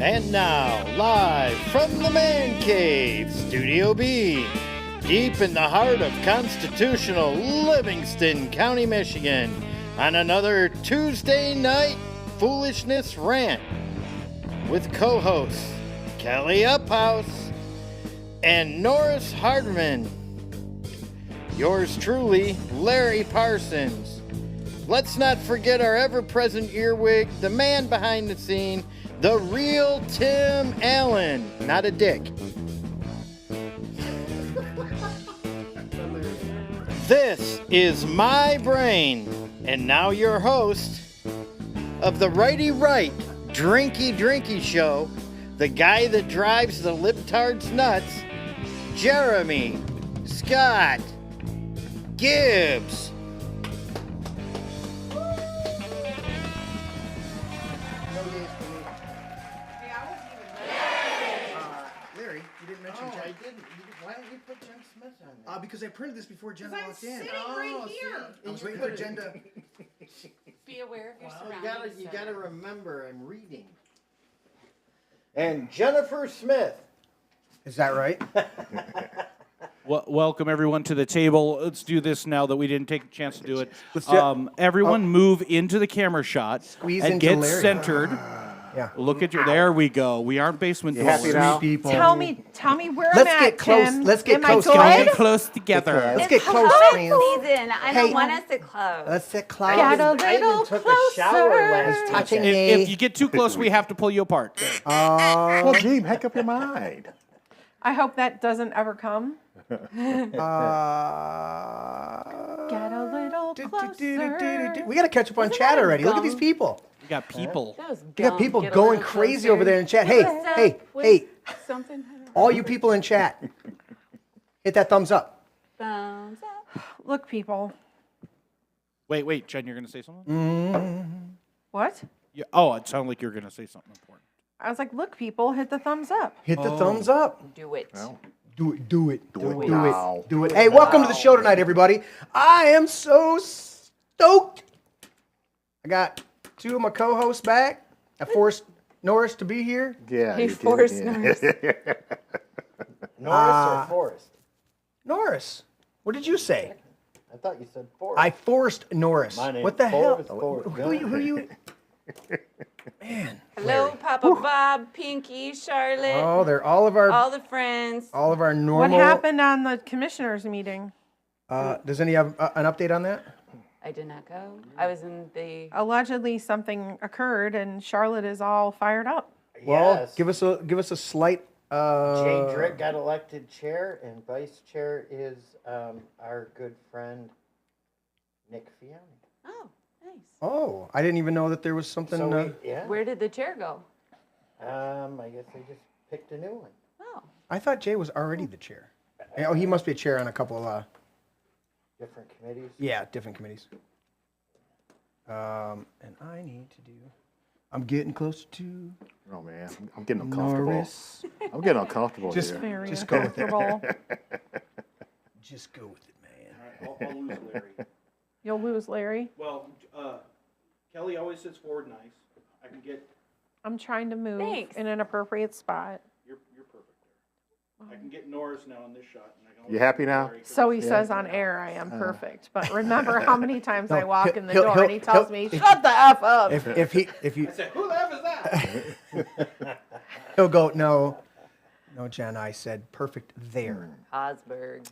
And now, live from the Man Cave, Studio B, deep in the heart of constitutional Livingston County, Michigan, on another Tuesday night Foolishness Rant with co-hosts Kelli Uphaus and Norris Hardeman. Yours truly, Larry Parsons. Let's not forget our ever-present earwig, the man behind the scene, the real Tim Allen, not a dick. This is my brain, and now your host of the Righty Right Drinky Drinky Show, the guy that drives the libtards nuts, Jeremy Scott Gibbs. Larry, you didn't mention Jen. I didn't. Why don't you put Jen Smith on there? Because I printed this before Jen I'm walked in. sitting right here. I was waiting for Jen to... Be aware of your Well, surroundings. you gotta remember, I'm reading. And Jennifer Smith. Is that right? Welcome everyone to the table. Let's do this now that we didn't take a chance to do it. Let's do it. Everyone move into the camera shot Squeeze and into get Larry. centered. Yeah. Look at you. There we go. We aren't basement You happy dwellers. now? People. Tell me where Let's I'm at, get close. Tim. Let's get Am close. I Can we good? get Close together. Let's It's get close, COVID friends. season. I don't want us to close. Let's get close. Get a I even little took a shower closer. last Touching weekend. me. If you get too close, we have to pull you apart. Well, gee, make up your mind. I hope that doesn't ever come. Get a little closer. We got to catch up on chat already. Look at these people. We got people. That was We got dumb. people Get a going little crazy closer. over there in chat. Hey, What's up hey, with hey, Something. all you people in chat, hit that thumbs up. Thumbs up. Look, people. Wait, Jen, you're going to say something? What? Yeah. Oh, it sounded like you were going to say something important. I was like, look, people, hit the thumbs up. Hit the thumbs up. Do it. Do it, do it, do it, now. do it. Hey, welcome to the show tonight, everybody. I am so stoked. I got two of my co-hosts back. I forced Norris to be here. Yeah. He you did, forced yeah. Norris. Norris or Forrest? Norris, what did you say? I thought you said Forrest. I forced Norris. My name's What the hell? Forrest. Who you? Man. Hello, Papa Bob, Pinky, Charlotte, Oh, they're all of our all the friends. normal. What happened on the commissioners meeting? Does any have an update on that? I did not go. I was in the. Allegedly, something occurred, and Charlotte is all fired up. Well, Yes. give us a slight. Jay Drick got elected chair, and vice chair is our good friend Nick Fioni. Oh, nice. Oh, I didn't even know that there was something. So yeah. Where did the chair go? I guess they just picked a new one. Oh, I thought Jay was already the chair. Oh, he must be a chair on a couple of. Different committees. Yeah, different committees. And I need to do. I'm getting closer to Oh, man. I'm getting uncomfortable. Norris. I'm getting uncomfortable Just- here. Very Just go with it. uncomfortable. Just go with it, man. I'll lose Larry. You'll lose, Larry. Well, Kelly always sits forward nice. I can get. I'm trying to move Thanks. in an appropriate spot. You're perfect there. I can get Norris now in this shot. And I can You happy now? Larry 'cause So he says on air, I am perfect. But remember how many times I No, walk he'll- in the he'll- door and he he'll- tells he'll- me, shut the F up. If you I said, who the F is that? he'll go no, Jen. I said perfect there. Osberg.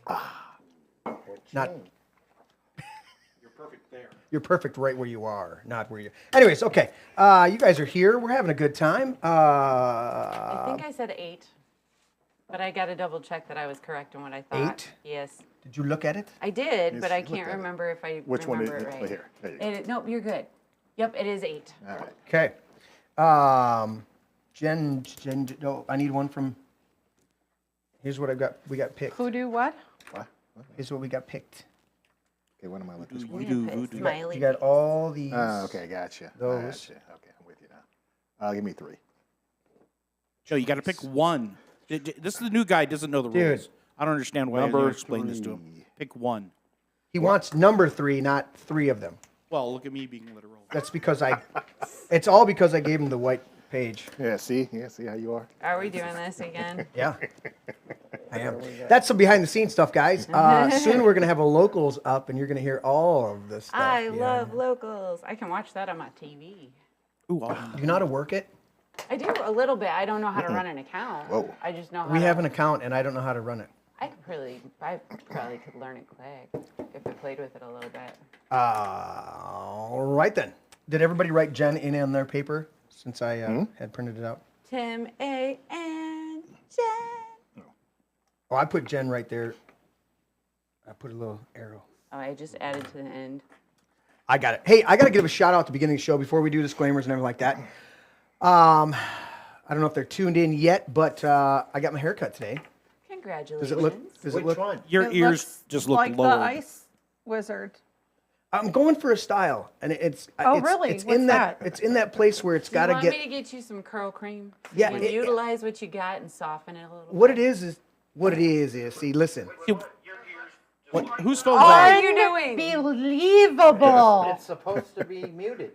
Not You're perfect there. you're perfect right where you are, not where you. Anyways, okay. You guys are here. We're having a good time. I think I said 8, but I got to double check that I was correct in what I thought. 8? Yes, Did you look at it? I did, Yes, but I you looked can't at it. remember if I Which one is remember it? it right. Here. There you go. Nope, you're good. Yep, it is 8. All right. Okay. Jen. No, I need one from. Here's what I got. We got picked. Who do what? What? Here's what we got picked. Okay, when am I looking? You We're do gonna put voodoo. smiley You got face. all these. Okay, gotcha. Those. Gotcha. Okay, I'm with you now. Give me 3. Joe, you got to pick one. This is the new guy. Doesn't know the Dude. rules. I don't understand why I Number didn't explain this to him. 3. Pick one. He wants number 3, not 3 of them. Well, look at me being literal. That's because I. It's all because I gave him the white page. Yeah, see how you are. Are we doing this again? Yeah. I am. That's some behind the scenes stuff, guys. Soon we're gonna have a locals up, and you're gonna hear all of this stuff. I Yeah. love locals. I can watch that on my TV. Ooh, awesome. Do you know how to work it? I do a little bit. I don't know how to run an account. Whoa. I just know how We to. have an account, and I don't know how to run it. I probably could learn it quick if I played with it a little bit. All right then. Did everybody write Jen in on their paper since I had printed it out? Tim A and Jen. Oh, I put Jen right there. I put a little arrow. Oh, I just added to the end. I got it. Hey, I got to give a shout out at the beginning of the show before we do disclaimers and everything like that. I don't know if they're tuned in yet, but I got my hair cut today. Congratulations. Does it look? Does Which it look? one? Your It ears looks just look like lowered. the ice wizard. I'm going for a style, and it's. Oh, it's, really? It's What's in that. that? It's in that place where it's Do you got to want get. me to get you some curl cream? Yeah, You can it- utilize what you got and soften it a little What bit. it is what it is. See, listen. What, whose phone's What on? are you doing? Unbelievable. It's supposed to be muted.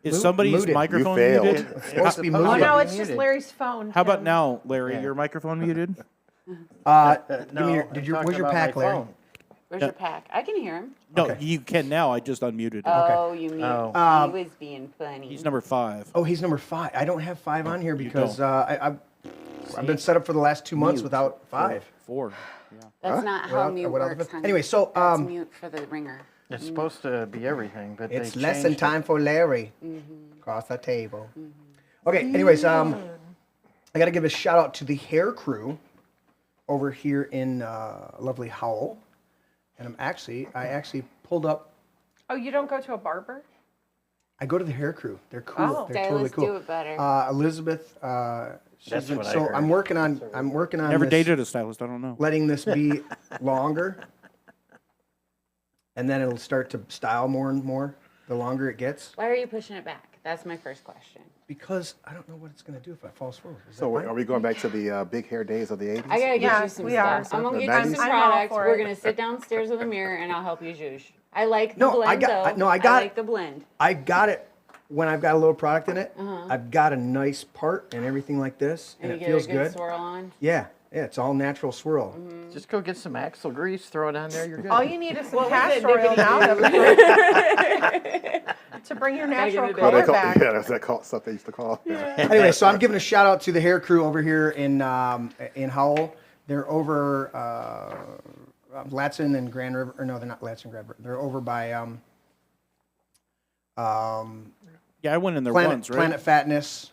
Is somebody's muted. microphone You failed. muted? It's supposed to be Oh, Oh, moving. no, Yeah. it's just Larry's phone. How about Tim. now, Larry? Yeah. Your microphone muted? Give me your, I'm did your, talking where's your about pack, my Larry? phone. Where's your pack? I can hear him. No, Okay. you can now. I just unmuted him. Oh, you mean Oh. he was being funny. He's number 5. Oh, he's number 5. I don't have 5 on here because don't. I've been set up for the last 2 months without 5. 4. Yeah. That's not how Without- mute without the works, fifth. honey. Anyway, so, That's mute for the ringer. It's supposed to be everything, but It's they lesson changed it. time for Larry. Across the table. Okay, anyways, I got to give a shout out to the hair crew over here in lovely Howell. And I actually pulled up. Oh, you don't go to a barber? I go to the hair crew. They're cool. Oh. They're Okay, totally let's cool. do it better. Elizabeth, That's what I so heard. I'm working on Never this, dated a stylist. I don't know. letting this be longer. And then it'll start to style more and more the longer it gets. Why are you pushing it back? That's my first question. Because I don't know what it's going to do if it falls forward. Is So that fine? are we going back to the big hair days of the 80s? I gotta get you Yes, some we are. stuff. I'm gonna The get you 90s? some I'm all products. for We're it. gonna sit downstairs with a mirror and I'll help you zhuzh. I like the No, blend I got- though. I- no, I got- like the blend. I got it when I've got a little product in it. I've got a nice part and everything like this, And and you it get feels a good good. swirl on. Yeah, it's all natural swirl. Just go get some axle grease, throw it on there, you're good. All you need is some What was it, castor oil Dippity now to bring your Gotta natural get it Oh, they color call, back. yeah, that's that call, stuff they used to call. Yeah. Anyway, so I'm giving a shout out to the hair crew over here in Howell. They're over Latson and Grand River. Or no, they're not Latson and Grand River. They're over by Yeah, I went in there Planet once, right? Planet Fatness.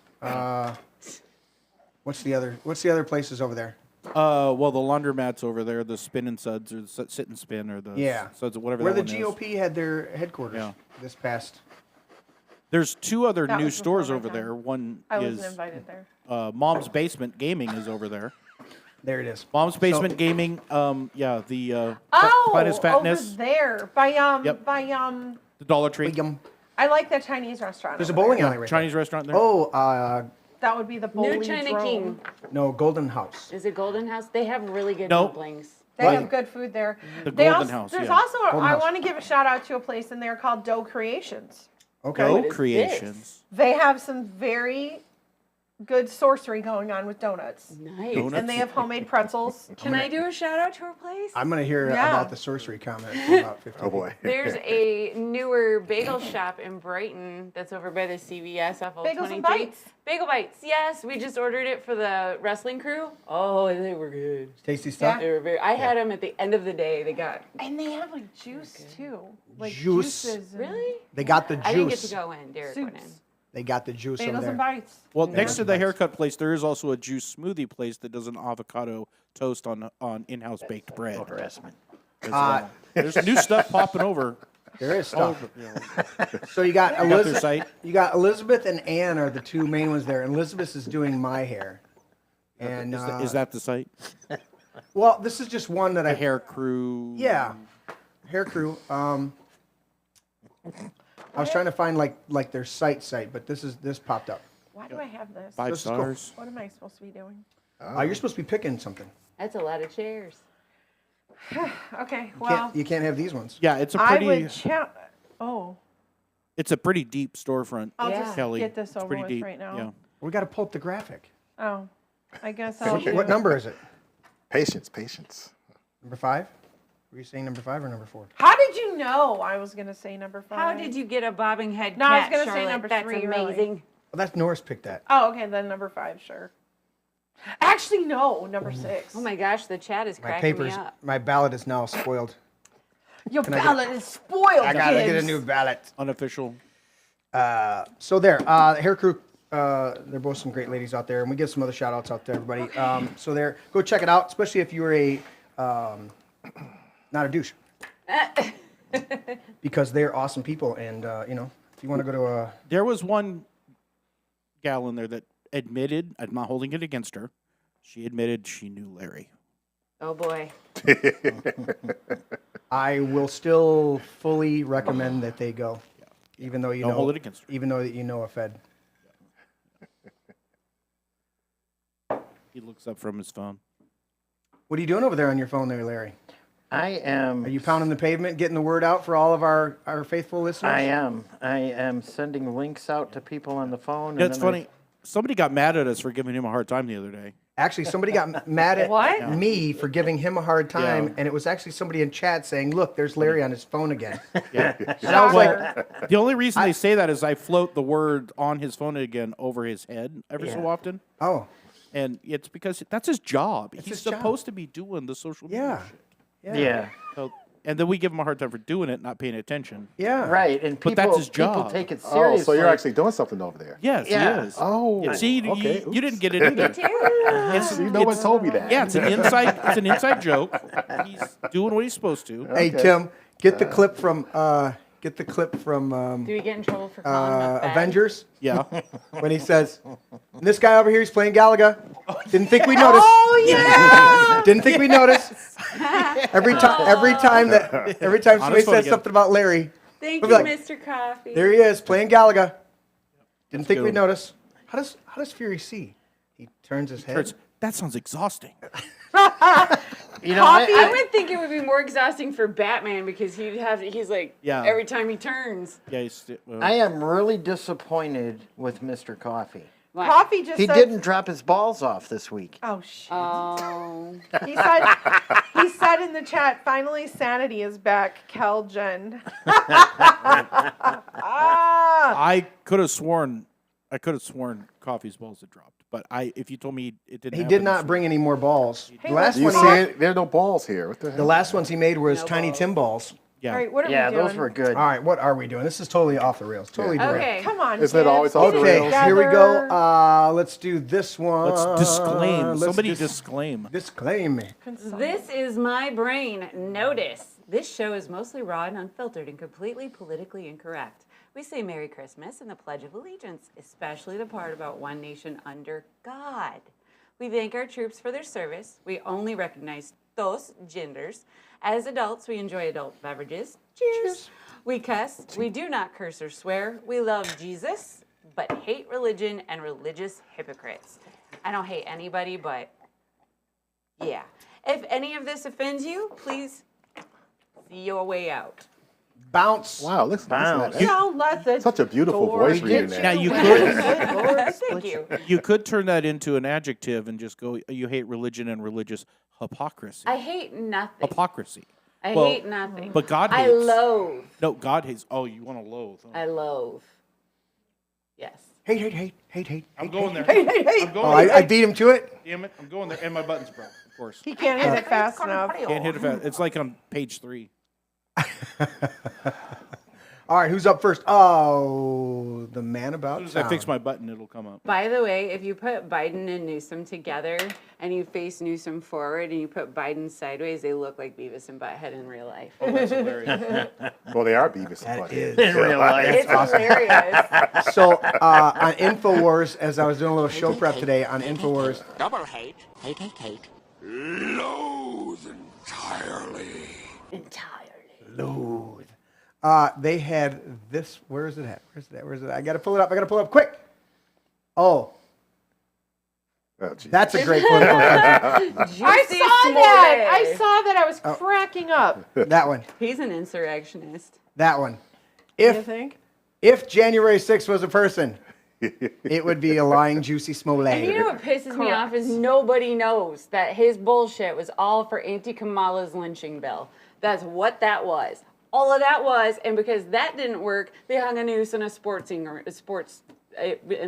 What's the other places over there? Well, the laundromat's over there. The spin and suds, or the sit and spin, or the Yeah. suds, or whatever. Where the that one is. GOP had their headquarters Yeah. this past. There's 2 other That new was before stores my over time. there. One I is wasn't invited there. Mom's Basement Gaming is over there. There it is. Mom's Basement Gaming. Yeah, the Oh, Finest over Fatness, there by Yep. by the Dollar Tree, I like that Chinese restaurant. There's a over bowling there. alley right Chinese restaurant there. there. That would be the New bowling China drone. King. No, Golden House. Is it Golden House? They have really good Nope. dumplings. They Right. have good food there. The They Golden also, House, There's yeah. also Golden I House. want to give a shout out to a place in there called Dough Creations. Okay. Go What is Creations. They have some very good sorcery going on with donuts. Nice. Donuts? And they have homemade pretzels. Can I do a shout out to our place? I'm gonna hear Yeah. about the sorcery comment in about 15 Oh boy. There's a newer bagel shop in Brighton that's over by the CVS off of Bagels and 23. Bites. Bagel Bites, yes. We just ordered it for the wrestling crew. Oh, they were good. Tasty stuff. They were very. I had them at the end of the day. They got. And they have like juice too. Like Juice. juices and Really? They got the I didn't get to juice. go in. Derek went in. soups. They got the juice over Bagels there. and bites. Well, next to the Bites. haircut place, there is also a juice smoothie place that does an avocado toast on in-house baked bread. Harassment. As well. There's new stuff popping over. There is all stuff. over, you know. So you got Got their Elizabeth. site. You got Elizabeth and Ann are the 2 main ones there. And Elizabeth is doing my hair. And Is that the site? well, this is just one that The I hair crew. Yeah, hair crew. I was trying to find like their site, but this popped up. Why do I have this? 5 This is cool. stars. What am I supposed to be doing? You're supposed to be picking something. That's a lot of chairs. Okay, well, You can't have these ones. Yeah, it's a I pretty. would Oh, It's a pretty deep storefront. I'll Yeah. just Kelly. get this It's over pretty with deep. right now. Yeah. We got to pull up the graphic. Oh, I guess I'll. What number is it? Patience. Number 5? Were you saying number 5 or number 4? How did you know I was gonna say number 5? How did you get a bobbing head No, I was cat, gonna say Charlotte? number That's 3, really. amazing. Well, that's Norris picked that. Oh, okay, then number 5, sure. Actually, no, number 6. Oh my gosh, the chat is My cracking me up. my ballot is now spoiled. Your I get- ballot is spoiled. I gotta get a Gibbs. new ballot. Unofficial. So there, hair crew. They're both some great ladies out there, and we give some other shout outs out to everybody. So there, go check it out, especially if you're a not a douche, because they're awesome people, and if you want to go to a There was one gal in there that admitted, I'm not holding it against her, she admitted she knew Larry. Oh boy. I will still fully recommend that they go, even though you Don't know, hold it against her. even though that you know a Fed. He looks up from his phone. What are you doing over there on your phone there, Larry? I am. Are you pounding the pavement, getting the word out for all of our faithful listeners? I am sending links out to people on the phone. and It's then funny. Somebody got mad at us for giving him a hard time the other day. Actually, somebody got mad at What? me for giving him a hard time, Yeah. and it was actually somebody in chat saying, "Look, there's Larry on his phone again." Yeah. And I was like, Shocker. The only reason they say that is I float the word on his phone again over his head every so often. "Oh, And it's because that's his job. He's his job. supposed to be doing the social media yeah, shit. Yeah. So, and then we give him a hard time for doing it, not paying attention. yeah, Right. And people, But that's his people job. take it Oh, seriously. so you're actually doing something over there. Yes, Yeah. he is. Oh, Yeah, see, okay. you didn't get it either. It's, No one told me that. yeah, it's an inside joke. He's doing what he's supposed to. Hey Tim, get the clip from Do we get in trouble for calling him a fag? Avengers Yeah. when he says, "This guy over here, he's playing Galaga." Didn't think we noticed. Oh yeah. Didn't think we noticed. Every time somebody phone says again. something about Larry, Thank We'll you, be like, Mr. Coffee. there he is playing Galaga. Didn't think go. we'd notice. How does Fury see? He turns his head. Hurts. That sounds exhausting. You know, I would think it would be more exhausting for Batman because he's like, Yeah. every time he turns. Yeah, he's well, I am really disappointed with Mr. Coffee. Like, Coffee just He said, didn't drop his balls off this week. Oh shit. Oh. He said in the chat, finally sanity is back, Kelgen. I could have sworn Coffee's balls had dropped, but if you told me it didn't, He happen did this not week- bring any more balls. Hey, The last let's You one, talk- see, there are no balls here. What the hell? the last ones he made was No Tiny balls. Tim balls. Yeah. All right, what are Yeah, we doing? those were good. All right, what are we doing? This is totally off the rails. Totally derailed. Okay. Come on, Isn't it Gibbs, always off get the it rails? Okay, here we go. together. Let's do this one. Let's disclaim. Let's Somebody dis- disclaim. disclaim me. This is my brain. Notice, this show is mostly raw and unfiltered and completely politically incorrect. We say Merry Christmas and the Pledge of Allegiance, especially the part about one nation under God. We thank our troops for their service. We only recognize those genders. As adults, we enjoy adult beverages. Cheers. We cuss. We do not curse or swear. We love Jesus, but hate religion and religious hypocrites. I don't hate anybody, but yeah. If any of this offends you, please see your way out. Bounce. Wow, listen to that. Don't let the Such a beautiful door voice reading get that. Now you could Good Lord. Thank you. you could turn that into an adjective and just go, you hate religion and religious hypocrisy. I hate nothing. Hypocrisy. I Well, hate nothing. But God I hates. loathe. No, God hates. Oh, you want to loathe. Huh? I loathe. Yes. Hate. I'm going there. Hey. I'm going Oh, there. I beat him to it. Damn it. I'm going there. And my button's broke, of course. He can't hit it fast enough. Can't hit it fast. It's like on page 3. All right, who's up first? Oh, the man about As soon as I fix town. my button, it'll come up. By the way, if you put Biden and Newsom together and you face Newsom forward and you put Biden sideways, they look like Beavis and Butthead in real life. Oh, that's hilarious. Well, they are Beavis and That Butthead. is. In real life. It's hilarious. So on InfoWars, as I was doing a little show prep today on InfoWars, Double hate. Hate. Loathe entirely. loathe. They had this. Where is it at? Where's it at? I gotta pull it up quick. Oh, Oh, geez. that's a great political country. I saw that. I saw that. I was cracking up. That one. He's an insurrectionist. That one. You If think? January 6th was a person, it would be a lying Juicy Smollett. And you know what pisses me off is nobody knows that his bullshit was all for Auntie Kamala's lynching bill. That's what that was. All of that was, and because that didn't work, they hung a noose in a in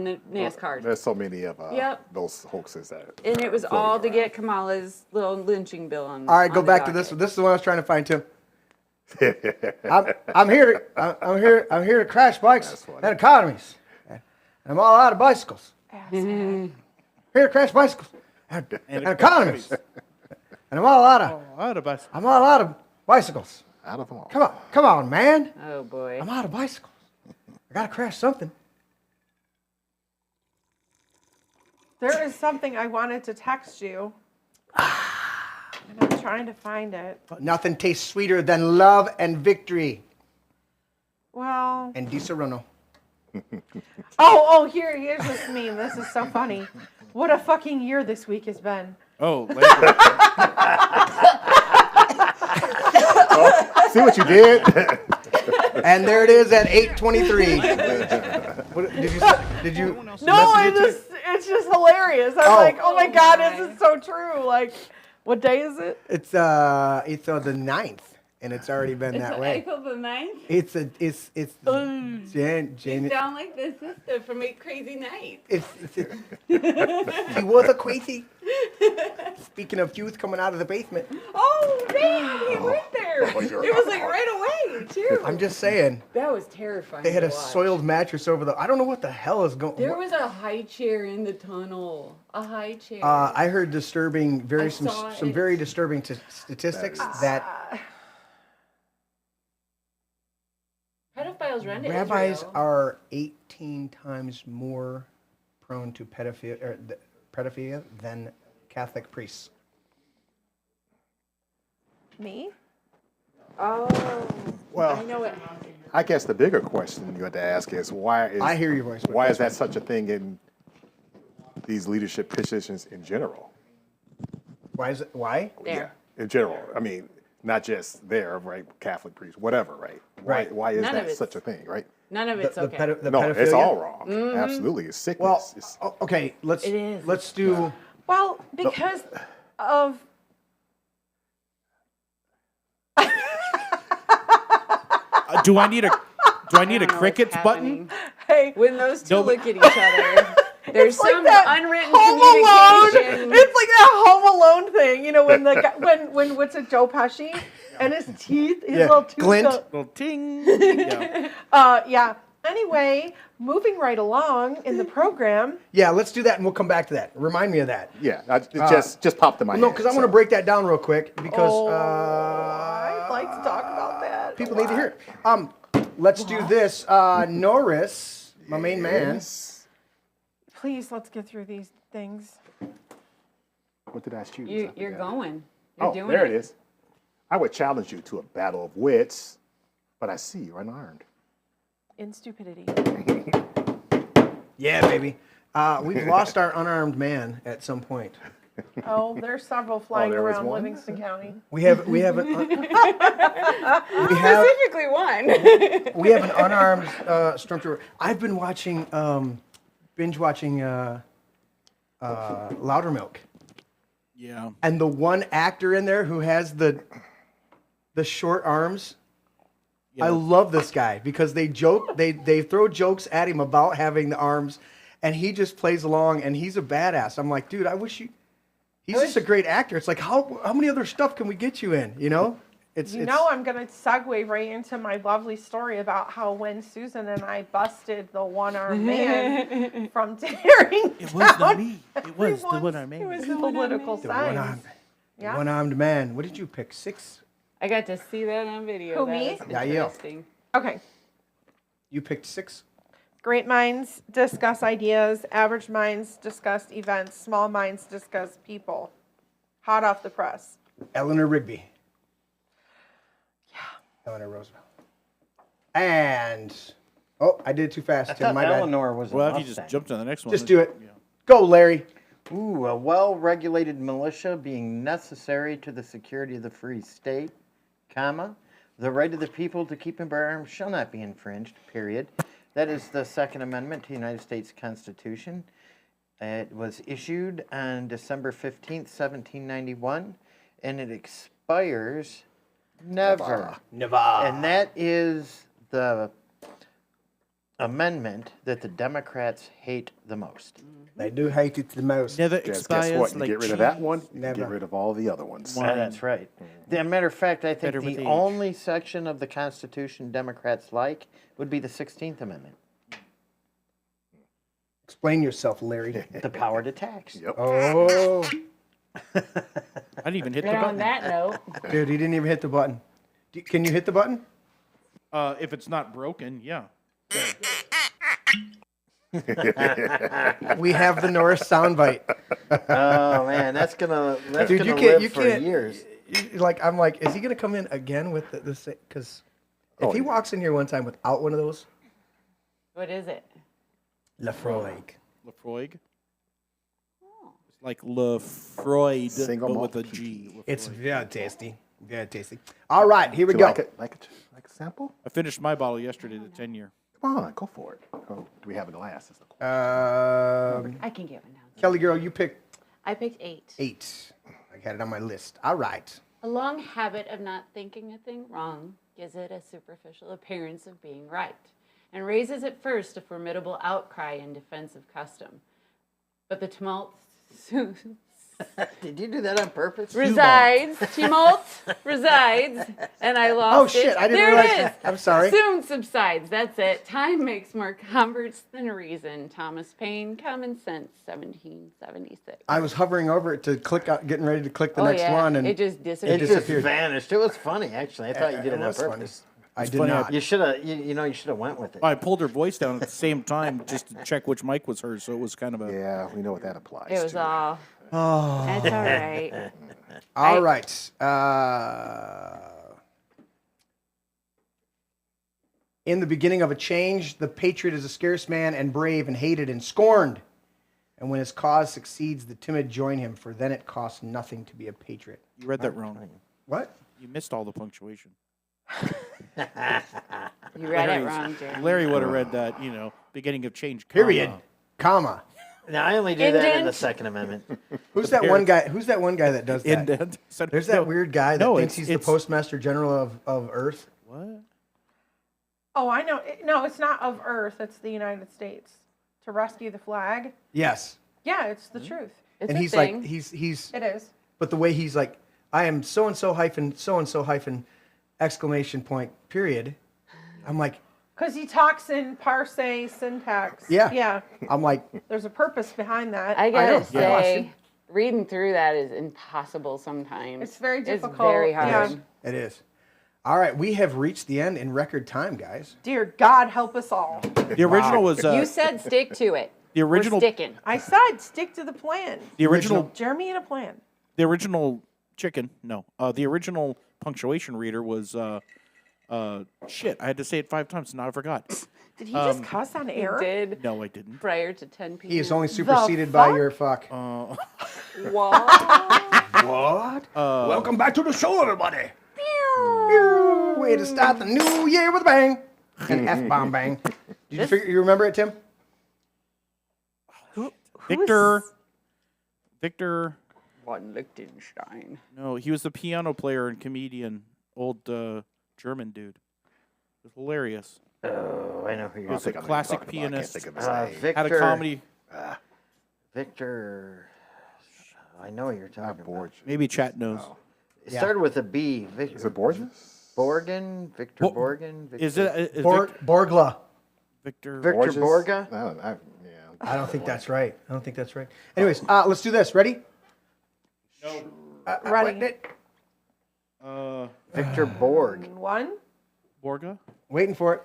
the NASCAR. There's so many of Yep. those hoaxes that. And it was all to get Kamala's little lynching bill on. All right, go on the back to this docket. one. This is the one I was trying to find, Tim. I'm here to crash bikes That's funny. and economies. And I'm all out of bicycles. Here to crash bicycles and economies. And I'm all out of bicycles. Out of them all. Come on, man. Oh boy. I'm out of bicycles. I gotta crash something. There is something I wanted to text you. And I'm trying to find it. Nothing tastes sweeter than love and victory. Well, And Di Serono. here's this meme. This is so funny. What a fucking year this week has been. Oh, See what you did? And there it is at 8:23. Did you No, message it to- it's just hilarious. I'm like, oh my God, this is so true. Like, what day is it? It's the 9th, and it's already been that way. April the 9th? It's You sound like the sister from A Crazy Night. He was a crazy. Speaking of youth coming out of the basement, Oh, damn, he went there. It was like right away, too. I'm just saying That was terrifying. they had to a watch. soiled mattress over the. I don't know what the hell is going. There was a high chair in the tunnel. A high chair. I heard disturbing, I saw some it. very disturbing statistics that Pedophiles run to rabbis Israel. are 18 times more prone to pedophilia than Catholic priests. Me? Oh. Well, I know it. I guess the bigger question you have to ask is I hear your voice. why is that such a thing in these leadership positions in general? Why is it? Why? There. Yeah, in general. I mean, not just there, right? Catholic priests, whatever, right? Right. Why is None of that it's- such a thing, right? None of it's okay. The No, pedophilia? it's all wrong. Absolutely, it's sickness. Well, It's- okay. Let's It is. let's do. Well, because of. Do I need a I don't know crickets what's button? happening. Hey, When those two No, look at each other, there's it's like some that unwritten Home Alone. communication. It's like that Home Alone thing, you know, when the guy, when what's it, Joe Pesci, and his teeth, his little tooth. Glint. Little ting. Yeah. Yeah. Anyway, moving right along in the program. Yeah, let's do that, and we'll come back to that. Remind me of that. yeah, it just popped in my head. No, because I want to so. break that down real quick because I'd like to talk about that. people need to hear it. Let's do this. Norris, my main man. Yes. Please, let's get through these things. What did I choose? You're going. You're Oh, doing there it is. I would challenge you to a battle of wits, but I see you're unarmed. In stupidity. Yeah, baby. We've lost our unarmed man at some point. Oh, there's several flying there was around one? Livingston County. We have we have an Specifically one. we have an unarmed stormtrooper. I've been watching binge watching Loudermilk, Yeah. and the one actor in there who has the short arms. Yeah. I love this guy because they joke, they throw jokes at him about having the arms, and he just plays along, and he's a badass. I'm like, dude, I wish you. He's just a great actor. It's like how many other stuff can we get you in? You know, it's I'm going to segue right into my lovely story about how when Susan and I busted the one-armed man from tearing It was not down me. It was the everyone's one I made. political the signs. one-armed, Yeah. one-armed man. What did you pick? 6. I got to see that on video. Who, That me? was Yeah, you. interesting. Okay. You picked 6. Great minds discuss ideas. Average minds discuss events. Small minds discuss people. Hot off the press. Eleanor Rigby. Yeah. Eleanor Roosevelt. And I did it too fast, I Tim. thought My bad. Eleanor was Well, an if you just Mustang. jump to the next one. Just do it. Go, Larry. Ooh, a well-regulated militia being necessary to the security of the free state, comma, the right of the people to keep and bear arms shall not be infringed, period. That is the Second Amendment to the United States Constitution. It was issued on December 15th, 1791, and it expires never. Never. And that is the amendment that the Democrats hate the most. They do hate it the most. Never Guess expires what? You like get rid of that cheese. one, you Never. get rid of all the other ones. Wine. That's right. As a matter of fact, I think Better with the age. only section of the Constitution Democrats like would be the 16th Amendment, Explain yourself, Larry. the power to tax. Yep. Oh, I didn't even hit the And on button. that note, dude, he didn't even hit the button. Can you hit the button? If it's not broken, yeah. We have the Norris soundbite. Oh man, that's gonna Dude, you live can't. for years. I'm like, is he gonna come in again with this? Because if he walks in here one time without one of those, what is it? Lafroig. Lafroig. It's like Lafroid, Single but malt with a peach. G. It's Lafroig. very tasty. Very tasty. All right, here we Do you go. like a sample? I finished my bottle yesterday, the 10-year. Come on, go for it. Oh, do we have a glass? That's the question. I can get one downstairs. Kelly girl, you picked I picked 8. 8. I got it on my list. All right. A long habit of not thinking a thing wrong gives it a superficial appearance of being right, and raises at first a formidable outcry in defense of custom. But the tumult soon Did you do that on purpose? resides, and I lost it. Oh shit! I didn't there realize it is. that. I'm sorry. Soon subsides. That's it. Time makes more converts than reason. Thomas Paine, Common Sense, 1776. I was hovering over it to click out, getting ready to click the next one, and it just It disappeared. just vanished. It was funny, actually. I thought you did it on was funny. purpose. I did funny, not. You should have. You should have went with it. I pulled her voice down at the same time just to check which mic was hers, so it was kind of a. Yeah, we know what that applies It was to. all. Oh. That's all right. All right. In the beginning of a change, the patriot is a scarce man and brave and hated and scorned. And when his cause succeeds, the timid join him, for then it costs nothing to be a patriot. You read that wrong. What? You missed all the punctuation. You read it wrong, Jerry. Larry would have read that, beginning of change. Period. Comma. Now I only do that in the Indent. Second Amendment. Who's that one guy? Who's that one guy that does that? Indent. There's that weird guy that thinks he's the it's- Postmaster General of Earth. What? Oh, I know. No, it's not of Earth. It's the United States. To rescue the flag. Yes. Yeah, it's the truth. It's And a he's thing. like he's It is. but the way he's like, I am so and so hyphen exclamation point period. I'm like, Because he talks in parse syntax. Yeah. Yeah. I'm like, There's a purpose behind that. I gotta know. say, reading through that is impossible sometimes. It's very difficult. It's very hard. Yeah. it is. All right, we have reached the end in record time, guys. Dear God, help us all. The original was You said stick to it. the original. We're sticking. I said stick to the plan. The original. Jeremy had a plan. The original chicken. No. The original punctuation reader was. Shit! I had to say it 5 times, and now I forgot. Did he just cuss on air? Did No, I didn't. prior to 10 p.m. He is only superseded by fuck? your fuck. What? What? Welcome back to the show, everybody. Way to start the new year with a bang. An F-bomb bang. Did you remember it, Tim? Victor. Von Liechtenstein. No, he was the piano player and comedian. Old German dude. It was hilarious. Oh, I know who He you're was a I know who you're classic talking about. I can't pianist. think of his name. Victor. Had a comedy. Victor. I know what you're talking about. Borges. Maybe chat knows. It started with a B. Victor. Is it Borges? Borgen? Victor Well, Borgen? Victor, Is it is Borgla. Victor? Victor Borges? Borga? Yeah. I don't think that's right. Anyways, let's do this. Ready? Ready. Victor Borg. 1. Borga? Waiting for it.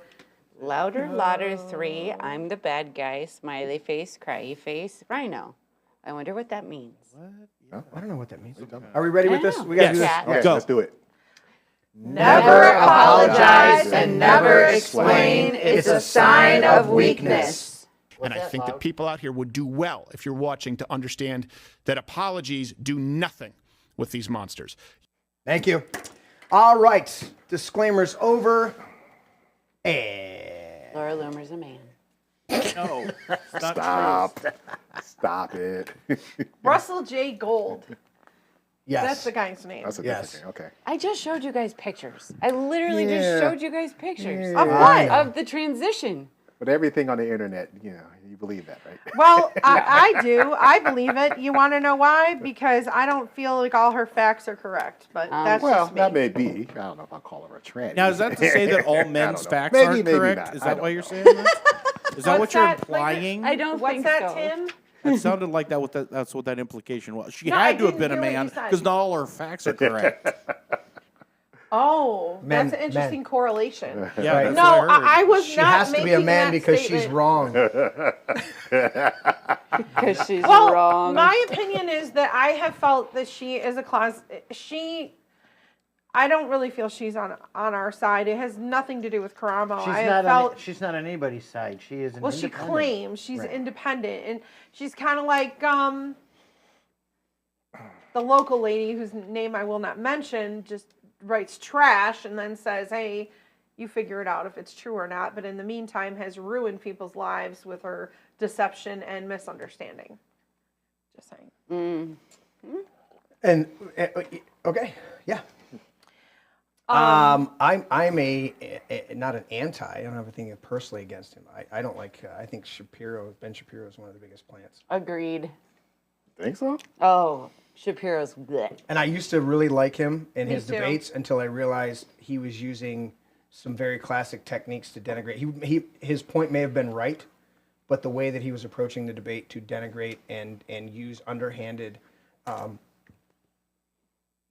Louder, louder, 3. I'm the bad guy. Smiley face, cryy face, rhino. I wonder what that means. I don't know what that means. Are we ready with this? We gotta do this. Yes. Okay. Okay, let's do it. Never apologize and never explain. It's a sign of weakness. And I think that people out here would do well, if you're watching, to understand that apologies do nothing with these monsters. Thank you. All right. Disclaimers over. And Laura Loomer's a man. No. It's not Stop. Stop it. Russell J. Gold. yes. That's the guy's name. That's a Yes. different thing. Okay. I just showed you guys pictures. I literally just showed you guys pictures. Of what? Of the transition. But everything on the internet, you believe that, right? Well, I do. I believe it. You want to know why? Because I don't feel like all her facts are correct. But that's Well, just me. that may be. I don't know if I'll call her a tranny. Now, is that to say that all I men's don't know. facts Maybe, aren't maybe correct? not. Is I that don't why you're know. saying that? Is that what What's you're that? Like, implying? I don't What's think that, so. Tim? It sounded like that's what that implication was. She No, I had to have didn't been a hear what man you said. because not all her facts are correct. Oh, Men- that's an interesting men. correlation. Yeah, Right. that's No, what I heard. I was she not has to making be a man that because she's statement. wrong. Because she's Well, wrong. my opinion is that I have felt that she is a I don't really feel she's on our side. It has nothing to do with Karamo. She's I have not, felt she's not on anybody's side. She is an well, she independent. claims she's Right. independent, and she's kind of like the local lady whose name I will not mention just writes trash and then says, "Hey, you figure it out if it's true or not." But in the meantime, has ruined people's lives with her deception and misunderstanding. Just saying. And okay, yeah. I'm not an anti. I don't have anything personally against him. I don't like. I think Ben Shapiro is one of the biggest plants. Agreed. Think so? Oh, Shapiro's bleh. And I used to really like him in his too. debates until I realized he was using some very classic techniques to denigrate. His point may have been right, but the way that he was approaching the debate to denigrate and use underhanded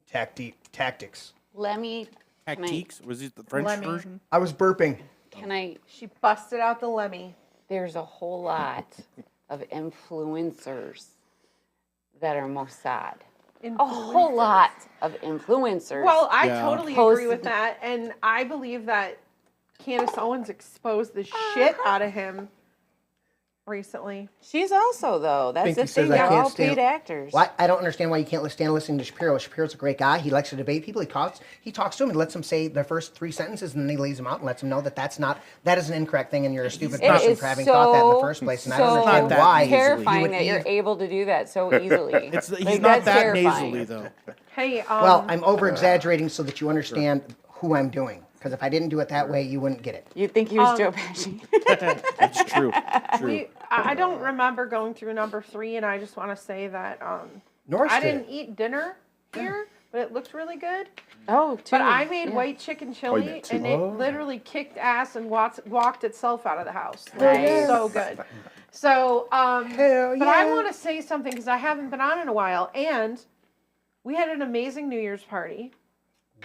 tactics. Let me. Tactiques? Was it the French Lemmy. version? I was burping. Can I? She busted out the Lemmy. There's a whole lot of influencers that are Mossad. A whole lot of influencers. Well, I Yeah. totally agree Posted- with that, and I believe that Candace Owens exposed the shit out of him recently. She's also though. That's Pinky the says thing. I They're can't all stand- paid actors. Well, I don't understand why you can't stand listening to Shapiro. Shapiro's a great guy. He likes to debate people. He talks to them and lets them say their first 3 sentences, and then he leaves them out and lets them know that that is an incorrect thing, and you're a stupid It person is for having thought that in the so- first place. And I so don't understand that why easily. you terrifying would that you're even- able to do that so easily. He's Like, not that's that terrifying. nasally, though. Hey, Well, I'm over exaggerating so that you understand who I'm doing. Because if I didn't do it that way, you wouldn't get it. You'd think he was Joe Pesci. It's true. True. I don't remember going through number 3, and I just want to say that Norris I did. didn't eat dinner here, but it looked really good. Oh, But I made white chicken chili, meant two. and it literally kicked ass and walked itself out of the house. It Nice. was so good. So, Hell but I yeah. want to say something because I haven't been on in a while, and we had an amazing New Year's party,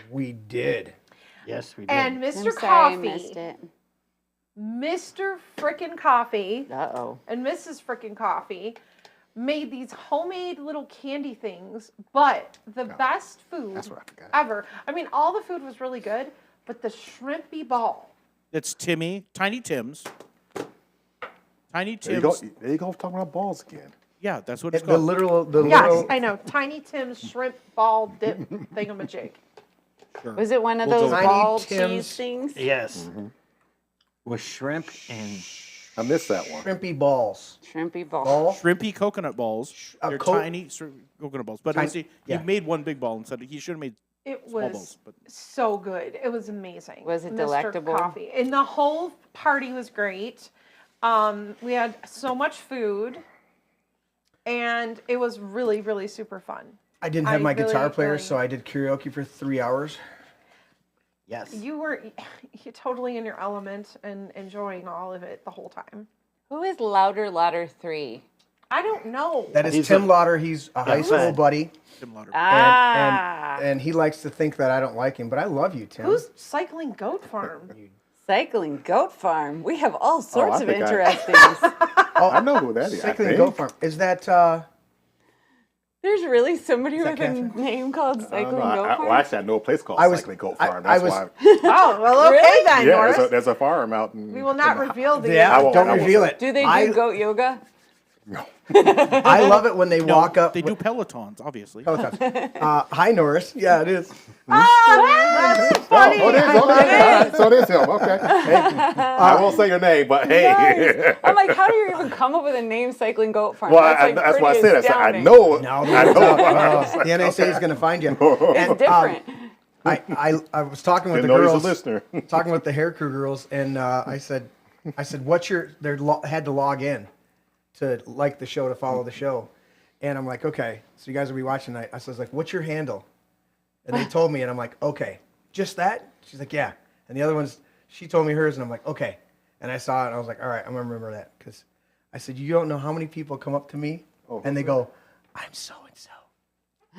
We did. Yes, we did. and I'm Mr. sorry I missed Coffee, it. Mr. Frickin' Coffee, Uh-oh. and Mrs. Frickin' Coffee made these homemade little candy things, but the best food That's what I forgot. ever. I mean, all the food was really good, but the shrimpy ball. It's Tiny Tim's. Tiny There you go. Tim's. There you go. Talking about balls again. Yeah, that's what it's The called. literal. Yes, I know. Tiny Tim's shrimp ball dip thingamajig. Sure. Was it one of We'll those go with ball Tiny cheese things? Yes. With shrimp and I missed that one. Shrimpy balls. Shrimpy ball. Ball. Shrimpy coconut balls. They're co- tiny coconut balls. But Tiny- see, yeah. he made one big ball instead. He should have made It small was balls. But so good. It was amazing. Was it Mr. delectable? Coffee. And the whole party was great. We had so much food, and it was really, really super fun. I didn't have I my guitar really, player, really- so I did karaoke for 3 hours. yes. You're totally in your element and enjoying all of it the whole time. Who is Louder 3? I don't know. That is He's Tim a- Lauder. He's a high school right. buddy, Tim Lauder. and he likes to think that I don't like him, but I love you, Tim. Who's cycling goat farm? Cycling Goat Farm. We have all sorts I of think I- interesting. I know who that is. I Cycling think. Goat Farm? Is that? There's really somebody with a Catherine? name called I don't Cycling know. Goat Farm? Well, actually, I know a place called I was- Cycling Goat I- Farm. I That's was- why. Oh, well, okay Really? then, Yeah, Norris. there's a farm out in. We will not reveal the. Yeah, won't- don't I won't reveal say. it. Do they do I, goat yoga? I love it when they walk up. They do Pelotons, obviously. Hi, Norris. Yeah, it is. That's funny. Oh, it is. I love Okay. it. All right. So it is him. Okay. I won't say your name, but hey. Nice. I'm like, how do you even come up with a name, Cycling Goat Farm? Well, That's, like, that's why I pretty said it. I astounding. know. No, I know. the NSA is going to find you. It's different. I was talking with Didn't the know he's a girls, listener. talking with the hair crew girls, and I said, what's your? They had to log in to like the show, to follow the show, and I'm like, okay, so you guys will be watching tonight. I was like, what's your handle? And they told me, and I'm like, okay, just that? She's like, yeah. And the other ones, she told me hers, and I'm like, okay. And I saw it, and I was like, all right, I'm gonna remember that, because I said, you don't know how many people come up to me, and they go, I'm so and so.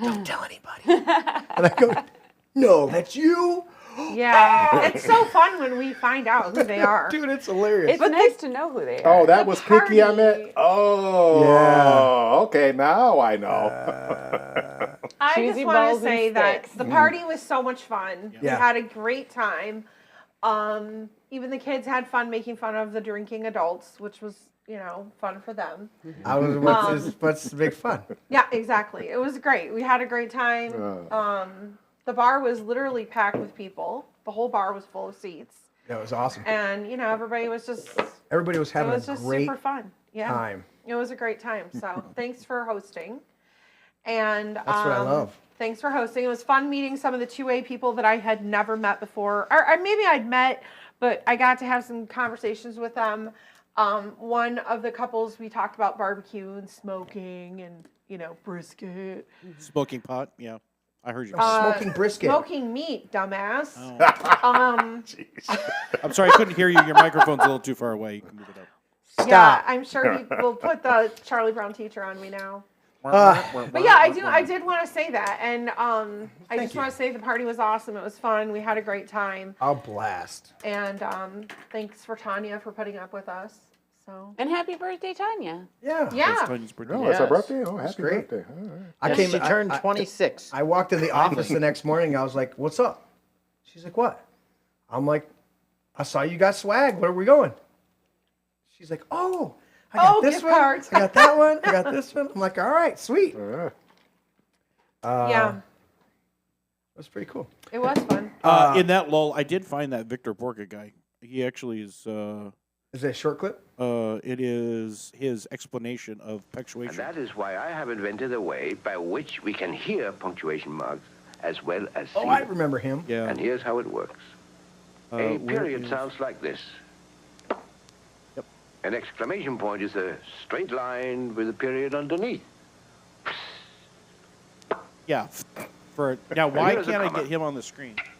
Don't tell anybody. And I go, no, that's you. Yeah, it's so fun when we find out who they are. Dude, it's hilarious. It's nice to know who they are. Oh, that was Cookie on party. that? Oh. Yeah. Okay, now I know. I Cheesy just want to balls and say that sticks. the party was so much fun. We Yeah. had a great time. Even the kids had fun making fun of the drinking adults, which was, fun for them. I was what's the big fun? Yeah, exactly. It was great. We had a great time. The bar was literally packed with people. The whole bar was full of seats. That was awesome. And, everybody was just, Everybody was it having was a just great super fun. Yeah. time. It was a great time. So thanks for hosting. And That's what I love. Thanks for hosting. It was fun meeting some of the 2A people that I had never met before, or maybe I'd met, but I got to have some conversations with them. One of the couples, we talked about barbecue and smoking and, brisket. Smoking pot, yeah. I heard you. Smoking brisket. Smoking meat, dumbass. Oh. I'm sorry, I couldn't hear you. Your microphone's a little too far away. You can move it up. Stop. Yeah, I'm sure he will put the Charlie Brown teacher on me now. But yeah, I did want to say that, and I just want to say the party was awesome. It was fun. We had a great time. I'll blast. And thanks for Tanya for putting up with us. So. And happy birthday, Tanya. Yeah. Yeah. Tanya's birthday. Oh, it's her birthday? Oh, happy great. birthday. All right. Yes, she turned 26. I walked in the office the next morning. I was like, "What's up?" She's like, "What?" I'm like, "I saw you got swag. Where are we going?" She's like, "Oh, I got this gift one. cards. I got that one. I got this one." I'm like, "All right, sweet." Yeah. It was pretty cool. It was fun. In that lull, I did find that Victor Borka guy. He actually is. Is it a short clip? It is his explanation of punctuation. And that is why I have invented a way by which we can hear punctuation marks as well as see Oh, I them. remember him. Yeah. And here's how it works. A period sounds like this. Yep. An exclamation point is a straight line with a period underneath. Yeah. Now, why here's a can't I comma. get him on the screen? There you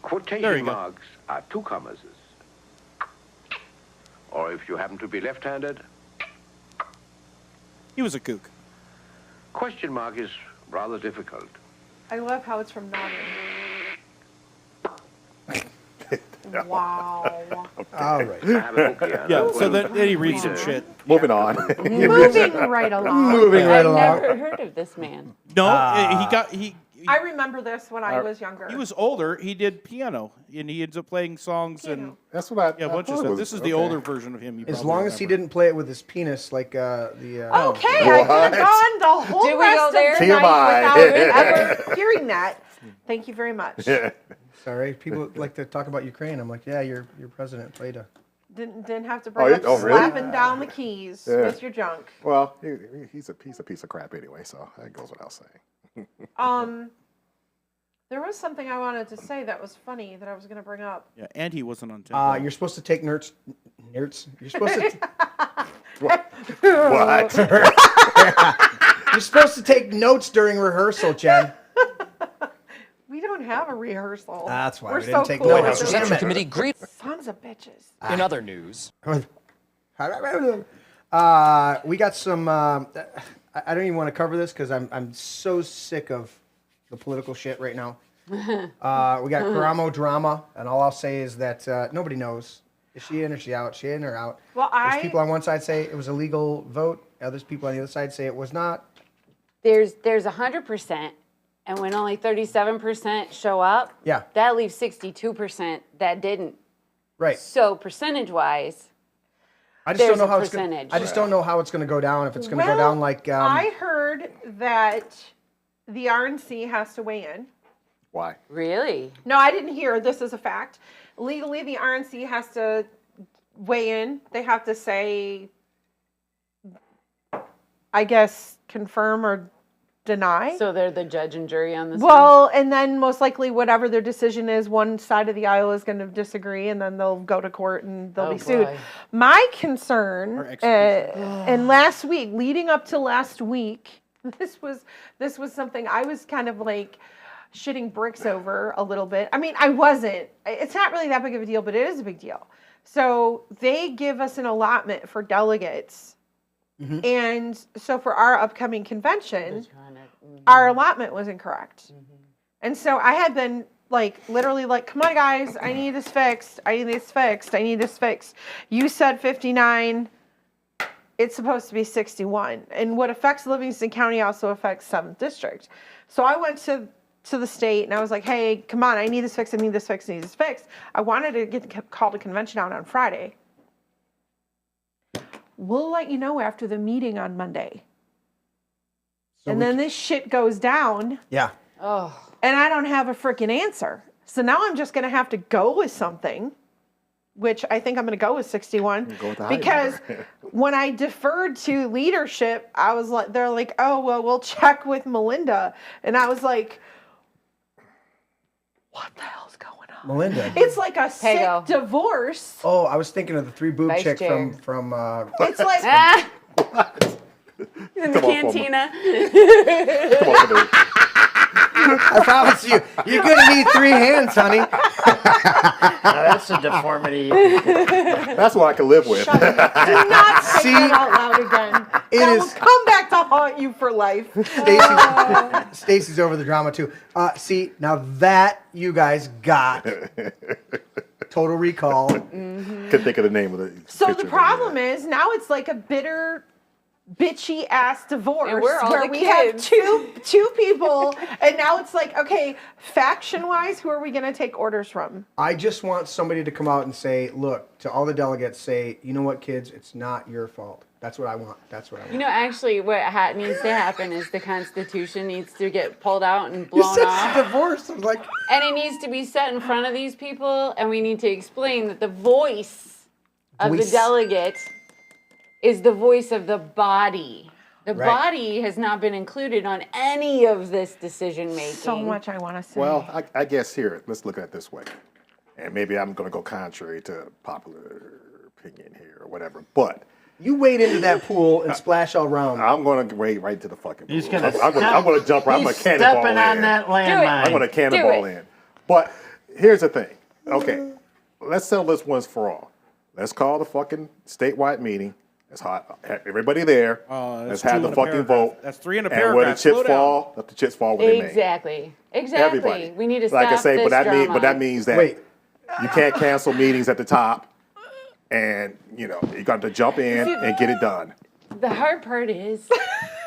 Quotation go. marks are two commas. Or if you happen to be left-handed, He was a kook. question mark is rather difficult. I love how it's from Nottingham. Wow. All right. I have a book here. Yeah, so then he reads some shit. Moving on. Moving right along. Moving right I've along. never heard of this man. No, he I remember this when I was younger. He was older. He did piano, and he ends up playing songs and That's what yeah, a bunch of thought stuff. was- This is the okay. older version of him. You As probably long as he remember. didn't play it with his penis, like the. Okay, I could have gone the whole Did we rest go of there? the night TMI. without ever hearing that. Thank you very much. Sorry, people like to talk about Ukraine. I'm like, yeah, your president played a. Didn't have to bring up really? slapping down the keys Yeah. with your junk. Well, he's a piece of crap anyway, so that goes without saying. There was something I wanted to say that was funny that I was going to bring up. Yeah, and he wasn't on tempo. You're supposed to take nerds. You're supposed to. What? You're supposed to take notes during rehearsal, Jen. We don't have a rehearsal. That's why We're we didn't so take cool. notes. Reception committee greet. Sons of bitches. In other news, We got some. I don't even want to cover this because I'm so sick of the political shit right now. We got Karamo drama, and all I'll say is that nobody knows. Is she in or she out? She in or out? Well, There's people on one side say it was a legal vote. Others people on the other side say it was not. There's 100%, and when only 37% show up, Yeah. that leaves 62% that didn't. Right. So percentage-wise, I just there's don't know a how it's gonna, percentage. I just don't know how it's going to go down. If it's going to go Well, down like. I heard that the RNC has to weigh in. Why? really? No, I didn't hear. This is a fact. Legally, the RNC has to weigh in. They have to say, I guess, confirm or deny. So they're the judge and jury on this one? Well, and then most likely, whatever their decision is, one side of the aisle is going to disagree, and then they'll go to court and they'll Oh, be sued. boy. My concern, Or execution. and last week, leading up to last week, this was something I was kind of like shitting bricks over a little bit. I mean, I wasn't. It's not really that big of a deal, but it is a big deal. So they give us an allotment for delegates. Mm-hmm. And so for our upcoming convention, our allotment was incorrect. And so I had been literally come on guys, I need this fixed. I need this fixed. I need this fixed. You said 59. It's supposed to be 61. And what affects Livingston County also affects 7th District. So I went to the state and I was like, hey, come on, I need this fixed. I need this fixed. I need this fixed. I wanted to get the call to convention out on Friday. We'll let you know after the meeting on Monday. So and then this shit goes down. Yeah. Oh. And I don't have a freaking answer. So now I'm just going to have to go with something which I think I'm going to go with 61, Go with the high because number. when I deferred to leadership, I was like, they're like, oh, well, we'll check with Melinda. And I was like, what the hell's going on? Melinda. It's like a sick Pego. divorce. Oh, I was thinking of the 3 boob Vice chick chair. from It's like, In the Come on, cantina. Come on, Canoe. I promise you, you're gonna need 3 hands, honey. Now, that's a deformity. That's what I can live with. do not say See? that out loud again. It That is- will come back to haunt you for life. Stacy's over the drama too. See, now that you guys got Total Recall. Couldn't think of the name of the So picture, the but problem is now it's like a bitter, bitchy ass divorce And we're all where the we have kids. two people, and now it's like, okay, faction wise, who are we gonna take orders from? I just want somebody to come out and say, look, to all the delegates, say, you know what, kids, it's not your fault. That's what I want. That's what I want. You know, actually, what needs to happen is the Constitution needs to get pulled out and You blown said off. divorce. I was like, And it needs to be set in front of these people, and we need to explain that the voice of the Voice. delegate is the voice of the body. The Right. body has not been included on any of this decision making. So much I want to say. Well, I guess here, let's look at it this way. And maybe I'm going to go contrary to popular opinion here or whatever. But you wade into that pool and splash all around. I'm going to wade right to the fucking pool. He's gonna I'm going to jump right. I'm going He's to cannonball stepping on in. that landmine. I'm going to cannonball in. But here's the thing. Okay, let's settle this once for all. Let's call the fucking statewide meeting. Let's have everybody there. Let's That's 2 have the in a fucking paragraph. vote. That's 3 in a And where the paragraph. chips Slow down. fall, let the chips fall where they may. Exactly. Everybody. We need to stop Like I say, this but drama. that means that Wait. you can't cancel meetings at the top, and you got to jump in and get it done. The hard part is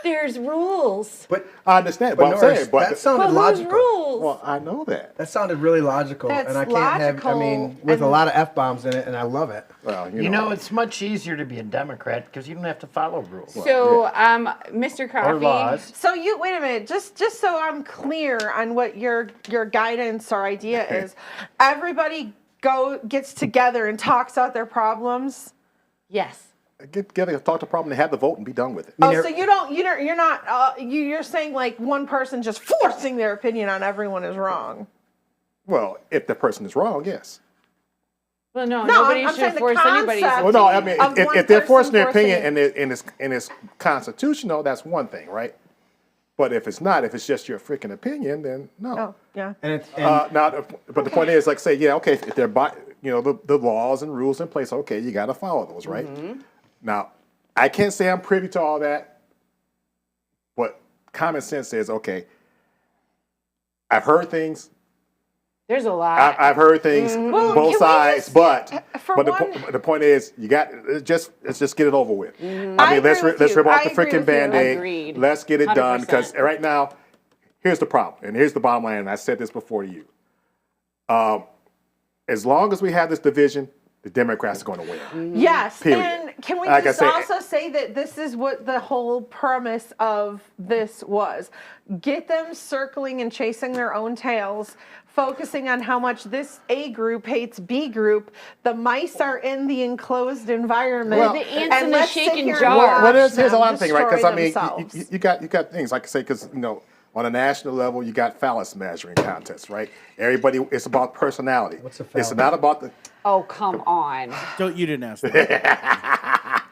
there's rules. But I understand, but but I'm Norris, saying, but that sounded But logical. those rules. well, I know that. That sounded really logical, That's and I can't have. I mean, logical with a and- lot of f-bombs in it, and I love it. Well, You know, it's much easier to be a Democrat because you don't have to follow rules So, Mr. or Coffee. laws. So you wait a minute, just so I'm clear on what your guidance or idea is. Everybody gets together and talks out their problems. Yes. get together, talk the problem, and have the vote, and be done with it. Oh, so you're not you're saying like one person just forcing their opinion on everyone is wrong. Well, if the person is wrong, yes. Well, no, No, nobody I'm saying should the force anybody's concept- Well, no, I mean, Of one if they're person forcing their forcing opinion and it's constitutional, that's one thing, right? But if it's not, if it's just your freaking opinion, then no. Oh, yeah. And it's But the point is, like, say, yeah, okay, if they're the laws and rules in place, okay, you got to follow those, right? Mm-hmm. Now, I can't say I'm privy to all that, but common sense says, okay, I've heard things. There's a lot. I've heard things, Well, both can we sides, just- but for the one- point is, let's just get it over with. I I mean, agree let's with let's you. rip off I the agree freaking with you. Band-Aid. Agreed. Let's get it done, 100%. because right now, here's the problem, and here's the bottom line, and I said this before to you. As long as we have this division, the Democrats are going to win. Yes, Period. and can we Like I just say- also say that this is what the whole premise of this was. Get them circling and chasing their own tails, focusing on how much this A group hates B group. The mice are in the enclosed environment. Well, The ants and in the let's sit shaking here and jar. watch Well, here's a them lot of things, right? Because destroy I mean, themselves. you got things like I say, because on a national level, you got phallus measuring contests, right? Everybody, it's about personality. What's a It's phallus? not about the. Oh, come on. You didn't ask that.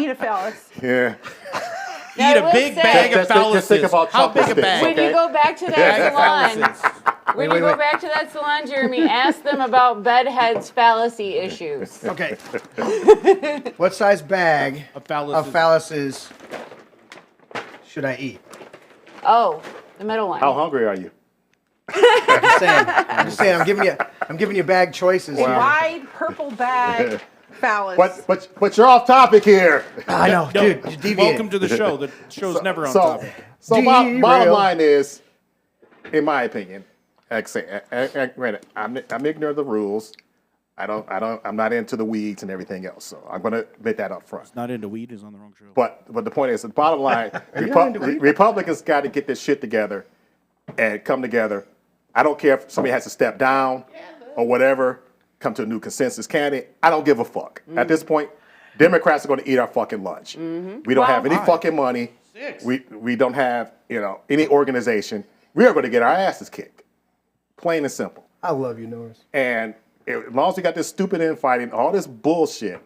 Eat a phallus. Yeah. Now, Eat I a will big say- bag of Just think phalluses. about How big a chopsticks, bag? When okay? you go back to that Bag of salon, phalluses. when you go back to that salon, Jeremy, ask them about bedheads fallacy issues. okay. What size bag Of phalluses. of phalluses should I eat? Oh, the middle one. How hungry are you? I'm just saying. I'm giving you bag choices. A here. wide purple bag phallus. But you're off topic here. I know, No, dude. You're deviating. welcome to the show. The show's never on So, topic. bottom Derail. line is, in my opinion, like I say, granted, I'm ignorant of the rules. I'm not into the weeds and everything else. So I'm going to admit that up front. Not into weed is on the wrong show. But the point is, the bottom line, you not into weed? Republicans got to get this shit together and come together. I don't care if somebody has to step down or whatever. come to a new consensus candidate. I don't give a fuck. At this point, Democrats are going to eat our fucking lunch. We don't have any fucking money. We don't have, any organization. We are going to get our asses kicked. Plain and simple. I love you, Norris. And as long as we got this stupid infighting, all this bullshit,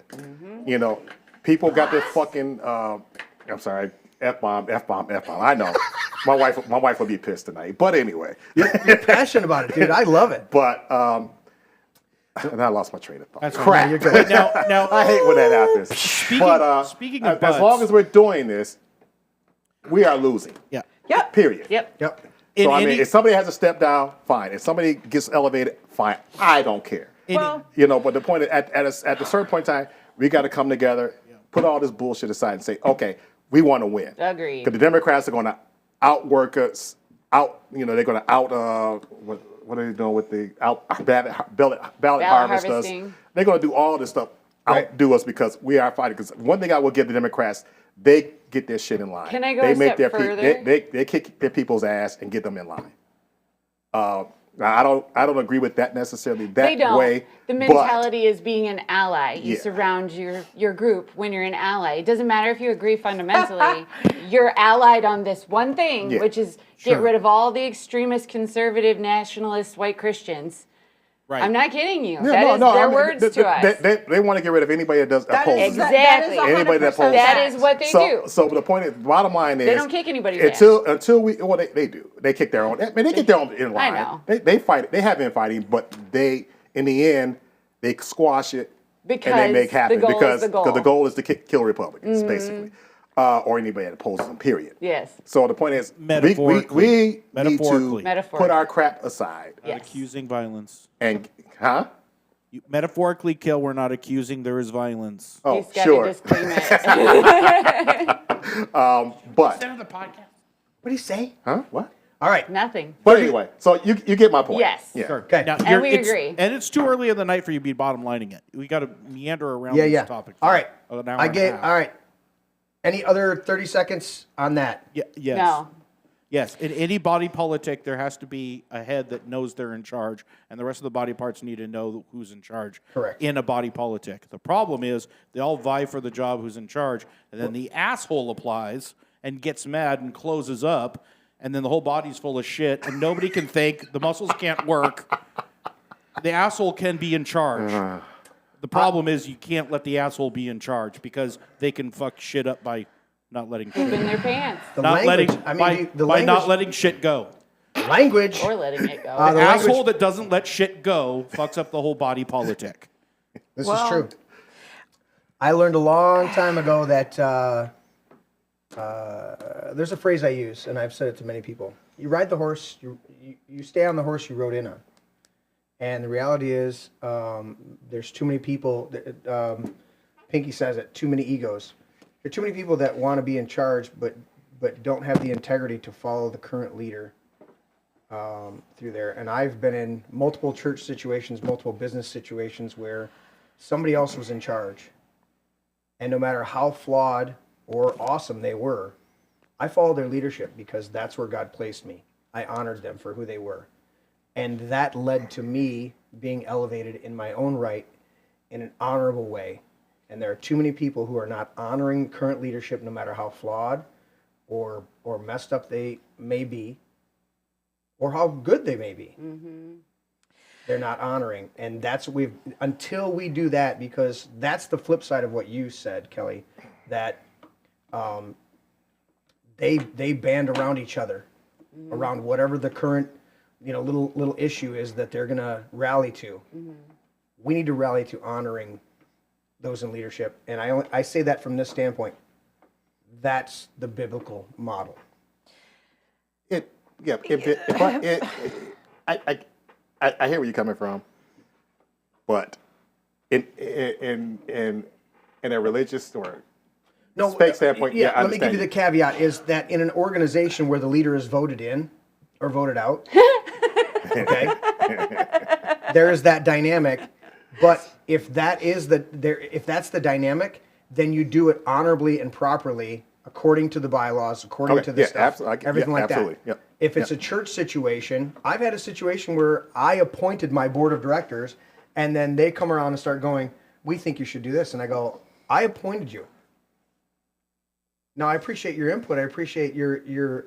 people got this fucking, I'm sorry, F-bomb. I know. My wife will be pissed tonight. But anyway. You're passionate about it, dude. I love it. But, and I lost my train of thought. That's crap. You're good. Now, I hate when that happens. Speaking of as long as we're doing this, we are losing. Yeah. Yep. Period. Yep. So, I mean, if somebody has to step down, fine. If somebody gets elevated, fine. I don't care. Well, But the point is, at a certain point in time, we got to come together, put all this bullshit aside and say, okay, we want to win. Agreed. Because the Democrats are going to outwork us, they're going to what are they doing with the ballot harvest us? harvesting. They're going to do all this stuff, outdo us because we are fighting. Because one thing I will give the Democrats, they get their shit in line. Can I go they a make step further? They kick their people's ass and get them in line. Now, I don't agree with that necessarily that They don't. way. The but- mentality is being an ally. You Yeah. surround your group when you're an ally. It doesn't matter if you agree fundamentally. You're allied on this one thing, Yeah. which is get rid of all the extremist, conservative, nationalist, white Christians. Right. I'm not kidding you. Yeah, That is their I mean, words to us. They want to get rid of anybody that does that opposes is, them. Exactly. Anybody that opposes That them. is what they do. So the point is, bottom line is, They don't kick anybody's until we. Well, they do. They kick their own. I mean, they get their own in line. know. They fight. They have been fighting, but in the end, they squash it Because and they make happen the goal is the goal. the goal is to kill Republicans, basically, or anybody that opposes them. Period. Yes. So the point is, Metaphorically. we need to Metaphorically. put our crap aside Yes. Accusing violence. and You metaphorically kill. We're not accusing. There is violence. Oh, He's got sure. to disclaim it. But What do you say? What? All right. Nothing. But anyway, so you get my point. Yes. Yeah. Okay. Now, And we it's- agree. And it's too early in the night for you to be bottom lining it. We got to meander around Yeah, this yeah. topic. All right. An hour I and a get. half. All right. Any other 30 seconds on that? Yeah, yes. No. Yes. In any body politic, there has to be a head that knows they're in charge, and the rest of the body parts need to know who's in charge. Correct. In a body politic. The problem is they all vie for the job who's in charge, and then the asshole applies and gets mad and closes up, and then the whole body's full of shit, and nobody can think, the muscles can't work. The asshole can be in charge. The problem is you can't let the asshole be in charge because they can fuck shit up by not letting shit Poop in their pants. The not language. letting I mean, by, the by language. not letting shit go. language. Or letting it go. The The language- asshole that doesn't let shit go fucks up the whole body politic. This Well- is true. I learned a long time ago that there's a phrase I use, and I've said it to many people. You ride the horse, you stay on the horse you rode in on. And the reality is, there's too many people. Pinky says it. Too many egos. There are too many people that want to be in charge, but don't have the integrity to follow the current leader through there. And I've been in multiple church situations, multiple business situations where somebody else was in charge, and no matter how flawed or awesome they were, I followed their leadership because that's where God placed me. I honored them for who they were. And that led to me being elevated in my own right in an honorable way. And there are too many people who are not honoring current leadership, no matter how flawed or messed up they may be, or how good they may be. Mm-hmm. They're not honoring. And that's what until we do that, because that's the flip side of what you said, Kelly, that they band around each other, around whatever the current little issue is that they're going to rally to. Mm-hmm. We need to rally to honoring those in leadership. And I say that from this standpoint. That's the biblical model. I hear where you're coming from, but in a religious or faith standpoint, I let me give you the caveat: is that in an organization where the leader is voted in or voted out, okay, there is that dynamic. But if that's the dynamic, then you do it honorably and properly according to the bylaws, according to the stuff, everything like that. Yep. If it's a church situation, I've had a situation where I appointed my board of directors And then they come around and start going, we think you should do this. And I go, I appointed you. Now, I appreciate your input. I appreciate your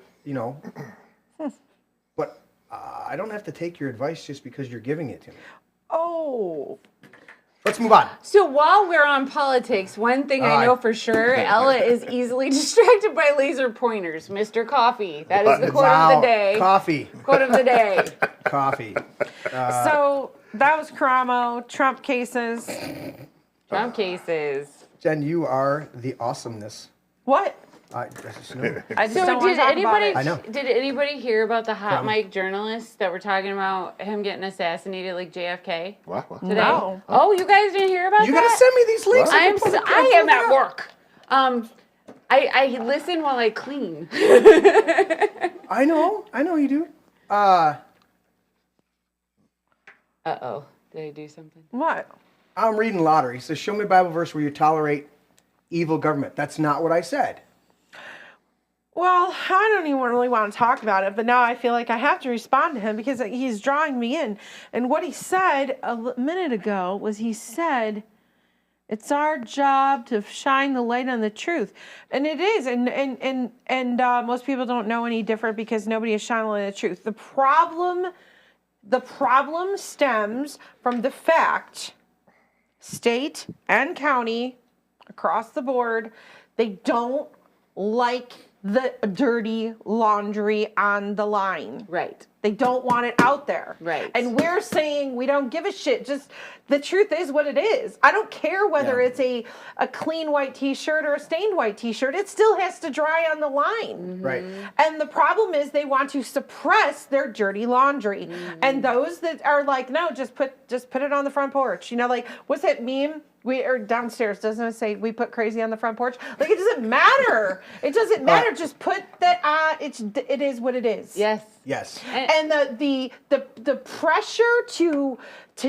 but I don't have to take your advice just because you're giving it to me. Oh. Let's move on. So while we're on politics, one thing I know for sure, Ella is easily distracted by laser pointers. Mr. Coffee. That is the quote of the day. Coffee. Quote of the day. Coffee. So that was Karamo, Trump cases. Trump cases. Jen, you are the awesomeness. What? I just know. I just So don't want did to talk anybody about it. I know. did anybody hear about the hot From- mic journalists that were talking about him getting assassinated like JFK What? today? No. Oh, you guys didn't hear about You that? gotta send me these links. I am at work. I listen while I clean. I know you do. Uh-oh. Did I do something? What? I'm reading lottery. It says, show me a Bible verse where you tolerate evil government. That's not what I said. Well, I don't even really want to talk about it, but now I feel like I have to respond to him because he's drawing me in. And what he said a minute ago was he said, it's our job to shine the light on the truth. And it is. And most people don't know any different because nobody is shining the light on the truth. The problem stems from the fact, state and county, across the board, they don't like the dirty laundry on the line. Right. They don't want it out there. Right. And we're saying we don't give a shit. Just the truth is what it is. I don't care whether it's a clean white t-shirt or a stained white t-shirt. It still has to dry on the line. Right. And the problem is they want to suppress their dirty laundry. And those that are like, no, just put it on the front porch. You know, like, what's that meme? We are downstairs. Doesn't it say we put crazy on the front porch? Like, it doesn't matter. It doesn't matter. Just put that on. It is what it is. Yes. Yes. And the pressure to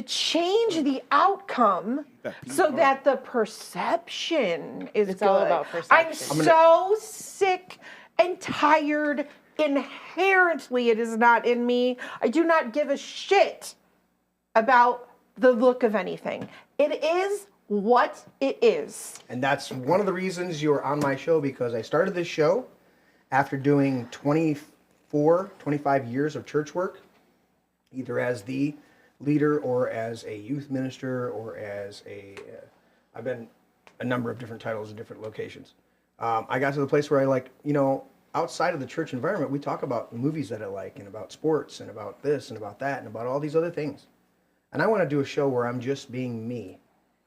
change the outcome so that the perception is It's good. all about perception. I'm so sick and tired. Inherently, it is not in me. I do not give a shit about the look of anything. It is what it is. And that's one of the reasons you're on my show, because I started this show after doing 25 years of church work, either as the leader or as a youth minister or as I've been a number of different titles in different locations. I got to the place where I outside of the church environment, we talk about movies that I like and about sports and about this and about that and about all these other things. And I want to do a show where I'm just being me.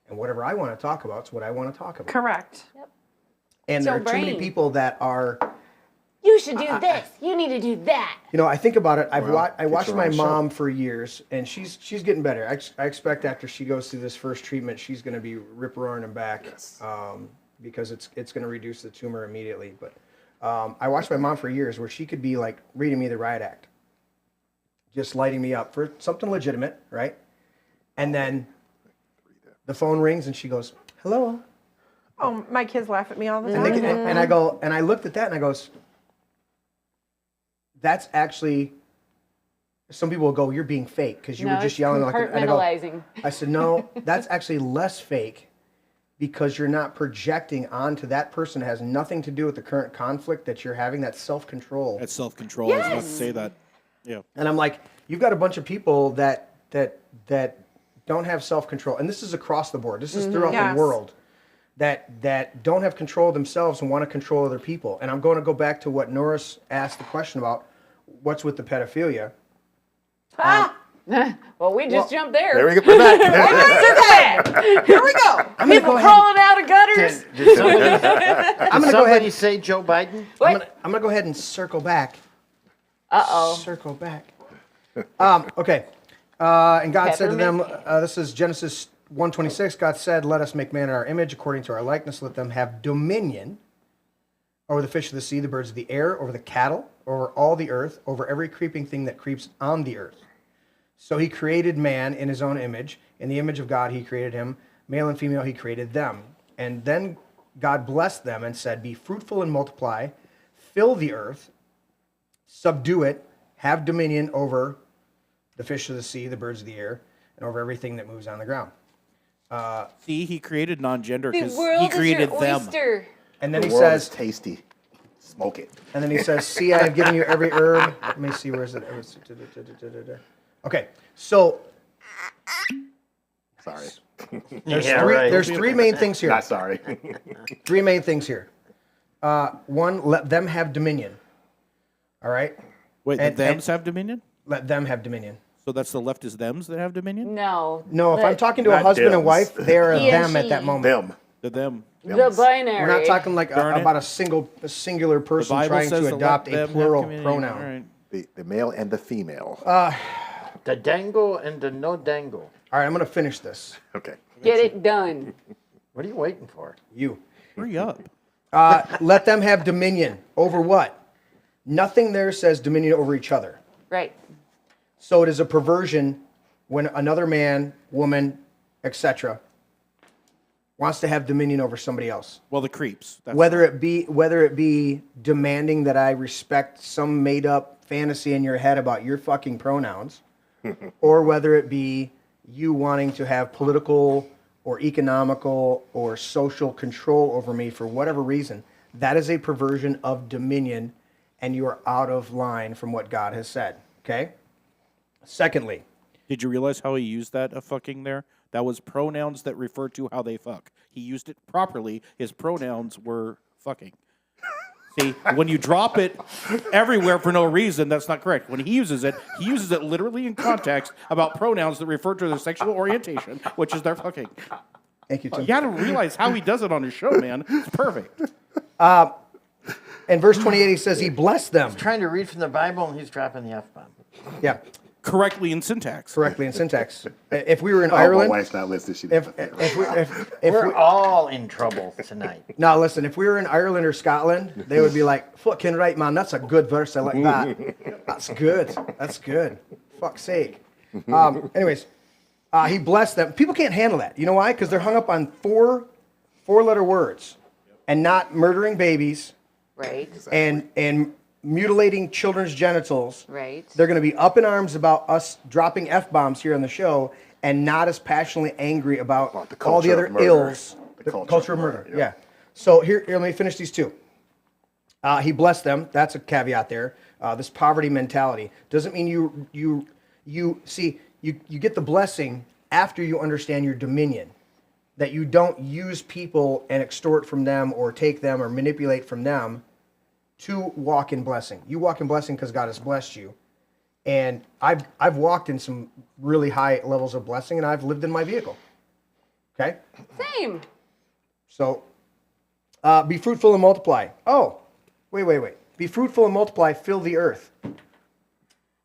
And whatever I want to talk about is what I want to talk about. Correct. Yep. And there are too many people that are... You should do this. You need to do that. You know, I think about it. I watched your my own mom for years, and she's getting better. I expect after she goes through this first treatment, she's going to be rip-roaring and back, because it's going to reduce the tumor immediately. But I watched my mom for years where she could be like reading me the riot act, just lighting me up for something legitimate, right? And then the phone rings and she goes, "Hello." Oh, my kids laugh at me all the And, time. and I go, and I looked at that and I goes, that's actually, some people will go, you're being fake because you were just yelling like that. And I go, I said, no, that's actually less fake because you're not projecting onto that person that has nothing to do with the current conflict that you're having. That's self-control. That's self-control. I was about to say that. Yeah. And I'm like, you've got a bunch of people that don't have self-control. And this is across the board. This is throughout the world. That don't have control of themselves and want to control other people. And I'm going to go back to what Norris asked the question about, what's with the pedophilia? Well, we just jumped there. There we go. Here we go. People crawling out of gutters. Did somebody, I'm going to go ahead and say Joe Biden? I'm going to go ahead and circle back. Uh-oh. Circle back. Okay. And God said to them, this is Genesis 1:26. God said, "Let us make man in our image, according to our likeness. Let them have dominion over the fish of the sea, the birds of the air, over the cattle, over all the earth, over every creeping thing that creeps on the earth." So he created man in his own image. In the image of God, he created him. Male and female, he created them. And then God blessed them and said, "Be fruitful and multiply, fill the earth, subdue it, have dominion over the fish of the sea, the birds of the air, and over everything that moves on the ground. See, he created non-gender The because world he is created your them. oyster. And then The he world is says, tasty. Smoke it. and then he says, see, I have given you every herb. Let me see, where is it? Okay, so Sorry. there's three main things here. Not sorry. Three main things here. One, let them have dominion. All right? Wait, And- the thems have dominion? Let them have dominion. So that's the left is thems that have dominion? No. No, if the- I'm talking to a Not husband and thems. wife, they are He and them at that she. moment. Them. The them. The binary. We're not talking like Darn it. about a singular The person Bible trying says to to adopt let a them have plural communion. pronoun. All right. The male and the female. The dangle and the no dangle. All right, I'm going to finish this. Okay. Get it done. What are you waiting for? You. Hurry up. Let them have dominion over what? Nothing there says dominion over each other. Right. So it is a perversion when another man, woman, etc., wants to have dominion over somebody else. Well, the creeps. That's Whether it be demanding that I respect some made up fantasy in your head about your fucking pronouns, or whether it be you wanting to have political or economical or social control over me for whatever reason, that is a perversion of dominion, and you are out of line from what God has said. Okay? Secondly, Did you realize how he used that fucking there? That was pronouns that refer to how they fuck. He used it properly. His pronouns were fucking. See, when you drop it everywhere for no reason, that's not correct. When he uses it literally in context about pronouns that refer to their sexual orientation, which is their fucking. thank you, Tim. You got to realize how he does it on his show, man. It's perfect. In verse 28, he says he blessed them. Trying to read from the Bible and he's dropping the F-bomb. Yeah, Correctly in syntax. correctly in syntax. If we were in Oh, my Ireland, wife's not listening. She if We're we, all in trouble tonight. now listen, if we were in Ireland or Scotland, they would be like, "Fucking right, man, that's a good verse. I like that. That's good. That's good. Fuck's sake." Anyways, he blessed them. People can't handle that. You know why? Because they're hung up on four-letter words, and not murdering babies Right. and mutilating children's genitals. Right. They're going to be up in arms about us dropping F-bombs here on the show and not as passionately angry about the all the culture other of murder. ills. The The culture culture of of murder, murder, yeah. So here, let me finish these two. He blessed them. That's a caveat there. This poverty mentality doesn't mean you get the blessing after you understand your dominion. That you don't use people and extort from them or take them or manipulate from them to walk in blessing. You walk in blessing because God has blessed you. And I've walked in some really high levels of blessing, and I've lived in my vehicle. Okay? Same. So, be fruitful and multiply. Oh, wait. Be fruitful and multiply, fill the earth.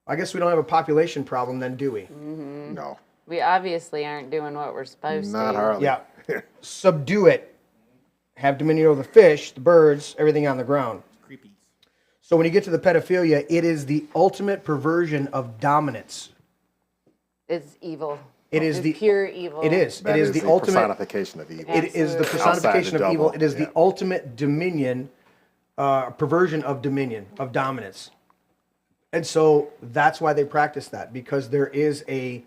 I guess we don't have a population problem then, do we? No. We obviously aren't doing what we're supposed Not to. hardly. Yeah. Subdue it. Have dominion over the fish, the birds, everything on the ground. Creepy. So when you get to the pedophilia, it is the ultimate perversion of dominance. It's evil. It is It's the pure evil. It is. That it is the ultimate personification of evil. It is the Absolutely. personification Outside the of evil. double, It is the yeah. ultimate dominion, perversion of dominion, of dominance. And so that's why they practice that, because there is a.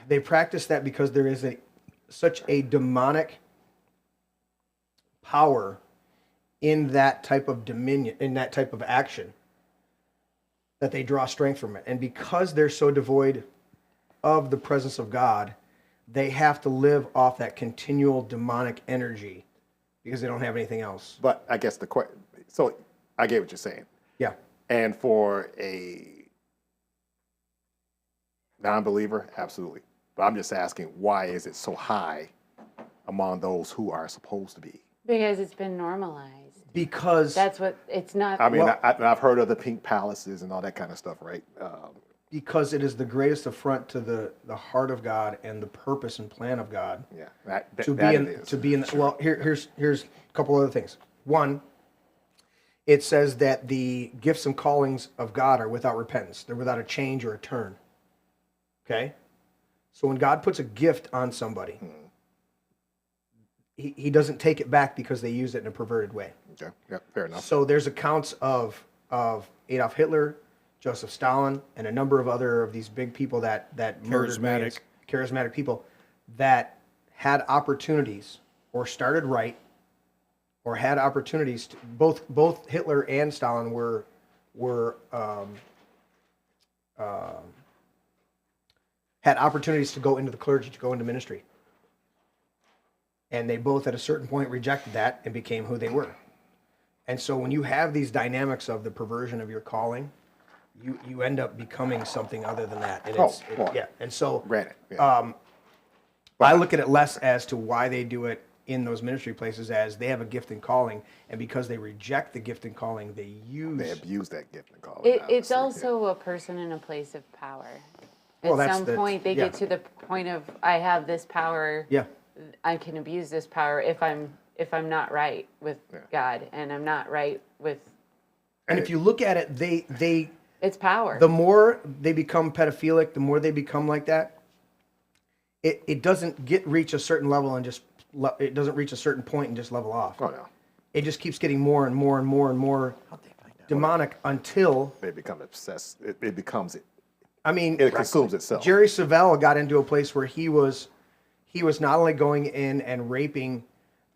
They practice that because there is such a demonic power in that type of dominion, in that type of action, that they draw strength from it. And because they're so devoid of the presence of God, they have to live off that continual demonic energy because they don't have anything else. But I guess the question, so I get what you're saying. Yeah. And for a non-believer, absolutely. But I'm just asking, why is it so high among those who are supposed to be? Because it's been normalized. Because That's what it's not. I mean, Well- I've heard of the pink palaces and all that kind of stuff, right? because it is the greatest affront to the heart of God and the purpose and plan of God. Yeah, To be in well, here's a couple other things. One, it says that the gifts and callings of God are without repentance. They're without a change or a turn. Okay? So when God puts a gift on somebody, he doesn't take it back because they use it in a perverted way. Okay, yeah, fair enough. So there's accounts of Adolf Hitler, Joseph Stalin, and a number of other of these big people that murdered millions, charismatic people that had opportunities or started right or had opportunities to, both Hitler and Stalin were had opportunities to go into the clergy, to go into ministry. And they both at a certain point rejected that and became who they were. And so when you have these dynamics of the perversion of your calling, you end up becoming something other than that. And yeah. And so I look at it less as to why they do it in those ministry places, as they have a gift and calling, and because they reject the gift and calling, they abuse that gift and calling. It's also a person in a place of power. At some point, they get to the point of, I have this power. Yeah. I can abuse this power if I'm not right with God, and I'm not right with. And if you look at it, they it's power. The more they become pedophilic, the more they become like that. It doesn't reach a certain level and just it doesn't reach a certain point and just level off. Oh no. It just keeps getting more and more and more and more demonic until they become obsessed. It becomes it. I mean, it consumes itself. Jerry Savelle got into a place where he was not only going in and raping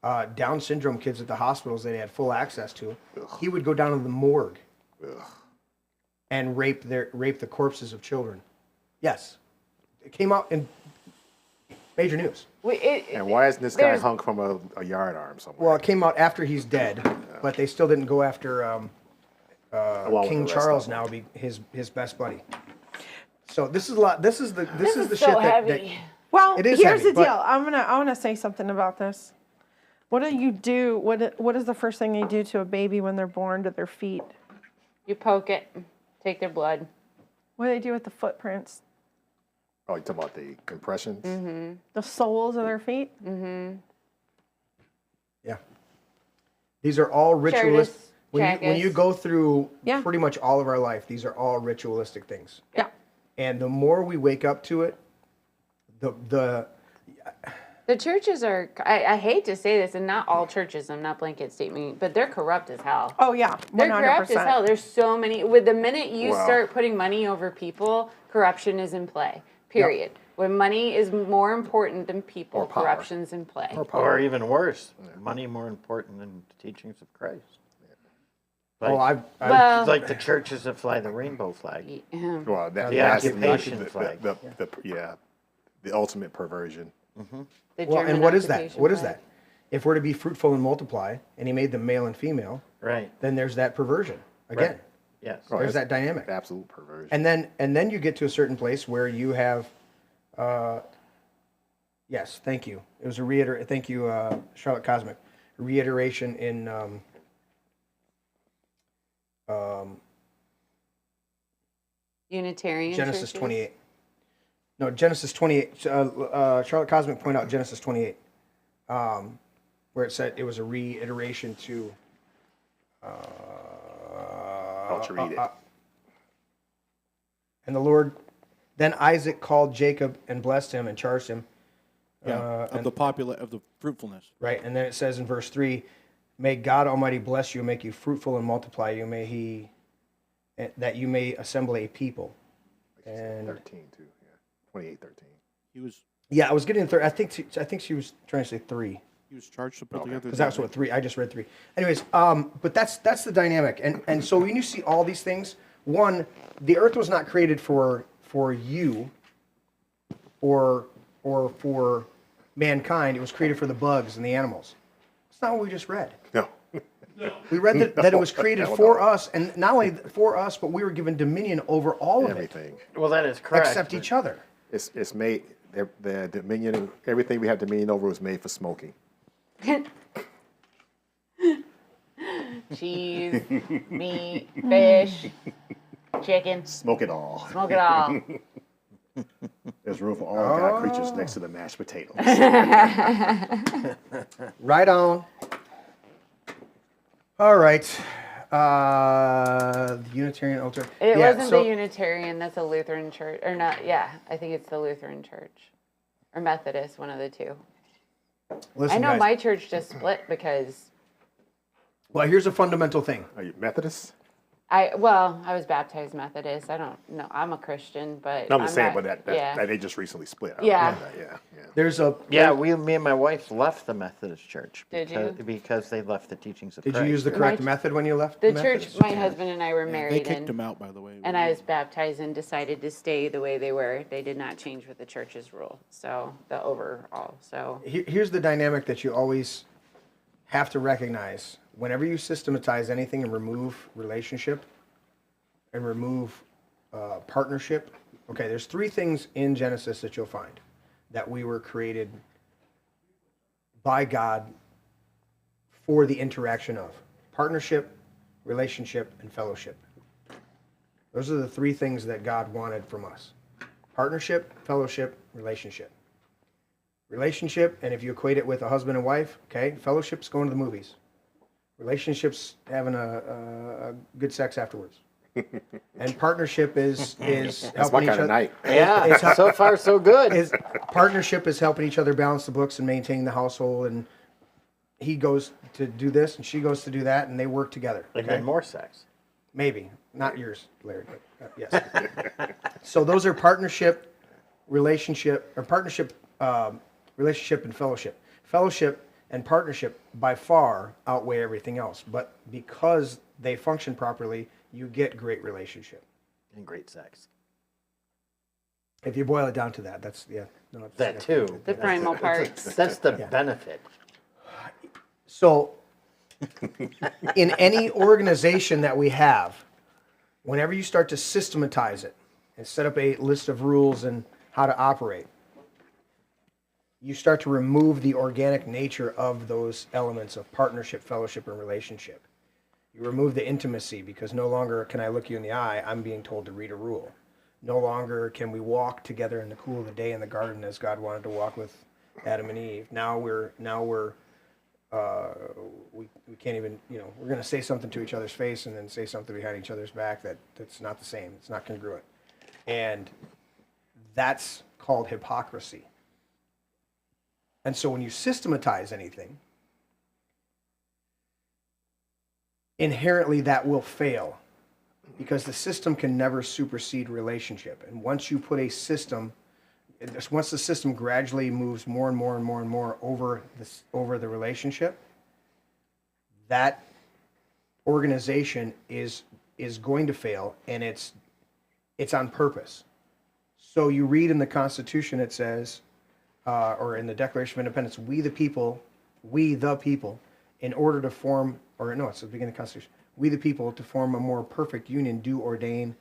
Down syndrome kids at the hospitals that he had full access to. He would go down to the morgue and rape the corpses of children. Yes, it came out in major news. And why isn't this guy hung from a yard arm somewhere? Well, it came out after he's dead, but they still didn't go after King Charles now, be his best buddy. So this is a lot. This is the shit that. Well, it is here's heavy, the deal. I want to say something about this. What do you do? What is the first thing you do to a baby when they're born to their feet? You poke it, take their blood. What do they do with the footprints? Oh, you talking about the impressions? Mm-hmm. The soles of their feet? Mm-hmm. Yeah. These are all ritualistic. When you go through pretty much all of our life, these are all ritualistic things. Yeah. And the more we wake up to it, the churches are, I hate to say this, and not all churches, I'm not blanket statement, but they're corrupt as hell. Oh, yeah. 100%. They're corrupt as hell. There's so many. With the minute you start putting money over people, corruption is in play. Period. Yep. When money is more important than people, corruption's in play. Or even worse, money more important than the teachings of Christ. Like, like the churches that fly the rainbow flag. Well, the occupation flag. The ultimate perversion. Mm-hmm. Well, and what is that? What is that? If we're to be fruitful and multiply, and he made them male and female, right? Then there's that perversion again. Right. Yes, there's that dynamic. Absolute perversion. And then you get to a certain place where you have, yes, thank you. It was a reiteration. Thank you, Charlotte Cosmic. Reiteration in Unitarian Genesis churches? 28. No, Genesis 28. Charlotte Cosmic pointed out Genesis 28, where it said it was a reiteration to. I'll read it. And the Lord, then Isaac called Jacob and blessed him and charged him. Of the fruitfulness. Right, and then it says in verse 3, "May God Almighty bless you and make you fruitful and multiply you. That you may assemble a people." And 13 too. 28:13. He was. Yeah, I was getting 3. I think she was trying to say 3. He was charged to put together. Because that's what 3. I just read 3. Anyways, but that's the dynamic, and so when you see all these things, one, the earth was not created for you, or for mankind. It was created for the bugs and the animals. That's not what we just read. No. We read that it was created for us, and not only for us, but we were given dominion over all of everything. Well, that is correct. Except each other. It's made, the dominion, everything we have dominion over was made for smoking. Cheese, meat, fish, chicken. Smoke it all. Smoke it all. There's room for all God creatures next to the mashed potatoes. Right on. All right. The Unitarian altar. It wasn't the Unitarian. That's a Lutheran church, or not? Yeah, I think it's the Lutheran church, or Methodist, one of the two. Listen, I know guys. my church just split because. Well, here's a fundamental thing. Are you Methodist? I was baptized Methodist. I don't know. I'm a Christian, but I'm just saying, not, but yeah. they just recently split. Yeah. Yeah. There's a me and my wife left the Methodist Church Did you? because they left the teachings of Did Christ. you use the correct method when you left The the church Methodist? my husband and I were married They kicked in, him out, by the way. and I was baptized and decided to stay the way they were. They did not change with the church's rule. So the overall. So Here's the dynamic that you always have to recognize. Whenever you systematize anything and remove relationship and remove partnership, okay, there's 3 things in Genesis that you'll find that we were created by God for the interaction of partnership, relationship, and fellowship. Those are the 3 things that God wanted from us: partnership, fellowship, relationship. Relationship, and if you equate it with a husband and wife, okay, fellowship's going to the movies. Relationships having a good sex afterwards. And partnership is That's helping my each kind other. of night. Yeah, so far so good. Partnership is helping each other balance the books and maintain the household. And he goes to do this, and she goes to do that, and they work together. And then more sex. Maybe not yours, Larry, but yes. So those are partnership, relationship, or partnership, relationship, and fellowship. Fellowship and partnership by far outweigh everything else. But because they function properly, you get great relationship and great sex. If you boil it down to that, that's that too. The primal parts. That's the benefit. So, in any organization that we have, whenever you start to systematize it and set up a list of rules and how to operate, you start to remove the organic nature of those elements of partnership, fellowship, and relationship. You remove the intimacy because no longer can I look you in the eye, I'm being told to read a rule. No longer can we walk together in the cool of the day in the garden as God wanted to walk with Adam and Eve. Now we can't even, we're going to say something to each other's face and then say something behind each other's back that's not the same. It's not congruent. And that's called hypocrisy. And so when you systematize anything, inherently that will fail because the system can never supersede relationship. And once you put a system, once the system gradually moves more and more and more and more over the relationship, that organization is going to fail, and it's on purpose. So you read in the Constitution, it says, or in the Declaration of Independence, we the people, in order to form, or no, it's the beginning of the Constitution, we the people to form a more perfect union do ordain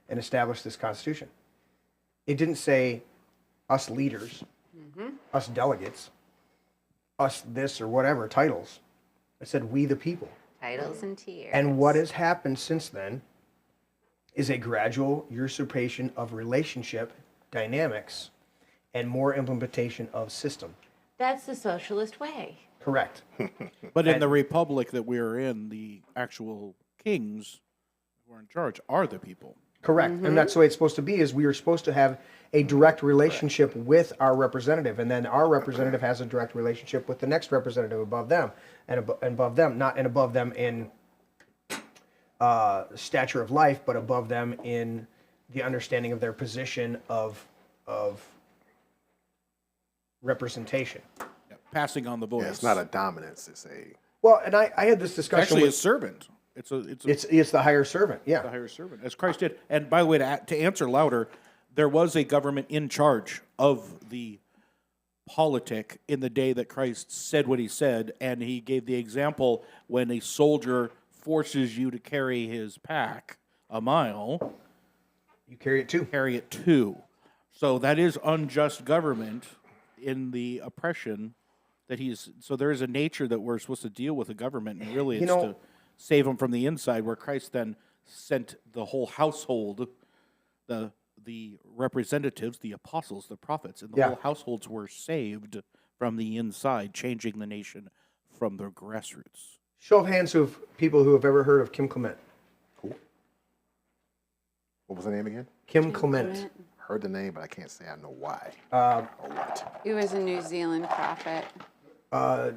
and establish this Constitution. It didn't say us leaders, us delegates, us this or whatever titles. It said we the people. Titles and tiers. And what has happened since then is a gradual usurpation of relationship dynamics and more implementation of system. That's the socialist way. Correct. But in the republic that we're in, the actual kings who are in charge are the people. Correct. And that's the way it's supposed to be, is we are supposed to have a direct relationship with our representative, and then our representative has a direct relationship with the next representative above them, and above them, not and above them in stature of life, but above them in the understanding of their position of representation. Yeah, passing on the voice. Yeah, it's not a dominance. It's a Well, and I had this discussion. Actually, a with, servant. It's the higher servant. Yeah, the higher servant, as Christ did. And by the way, to answer louder, there was a government in charge of the politic in the day that Christ said what he said, and he gave the example when a soldier forces you to carry his pack a mile. You carry it too. Carry it too. So that is unjust government in the oppression that he's. So there is a nature that we're supposed to deal with a government, and really it's to save them from the inside, where Christ then sent the whole household, the representatives, the apostles, the prophets, and the whole households were saved from the inside, changing the nation from the grassroots. Show of hands of people who have ever heard of Kim Clement. Cool. What was the name again? Kim Clement. Heard the name, but I can't say I know why or what. He was a New Zealand prophet. South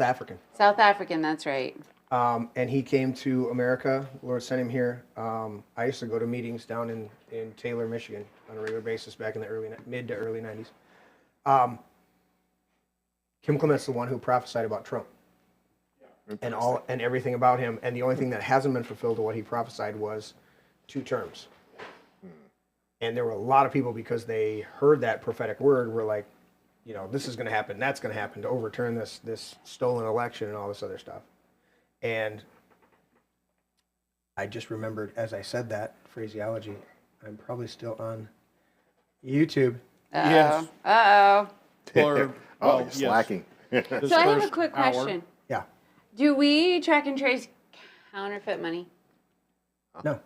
African. South African, that's right. And he came to America. Lord sent him here. I used to go to meetings down in Taylor, Michigan on a regular basis back in the mid to early 90s. Kim Clement's the one who prophesied about Trump and everything about him. And the only thing that hasn't been fulfilled to what he prophesied was 2 terms. And there were a lot of people, because they heard that prophetic word, were like, you know, this is going to happen, that's going to happen, to overturn this stolen election and all this other stuff. And I just remembered, as I said that phraseology, I'm probably still on YouTube. Yes. Uh-oh. Or, Oh, you're slacking. So I have a quick question. Yeah. Do we track and trace counterfeit money? No.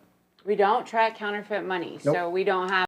We don't track counterfeit money, Nope. so we don't have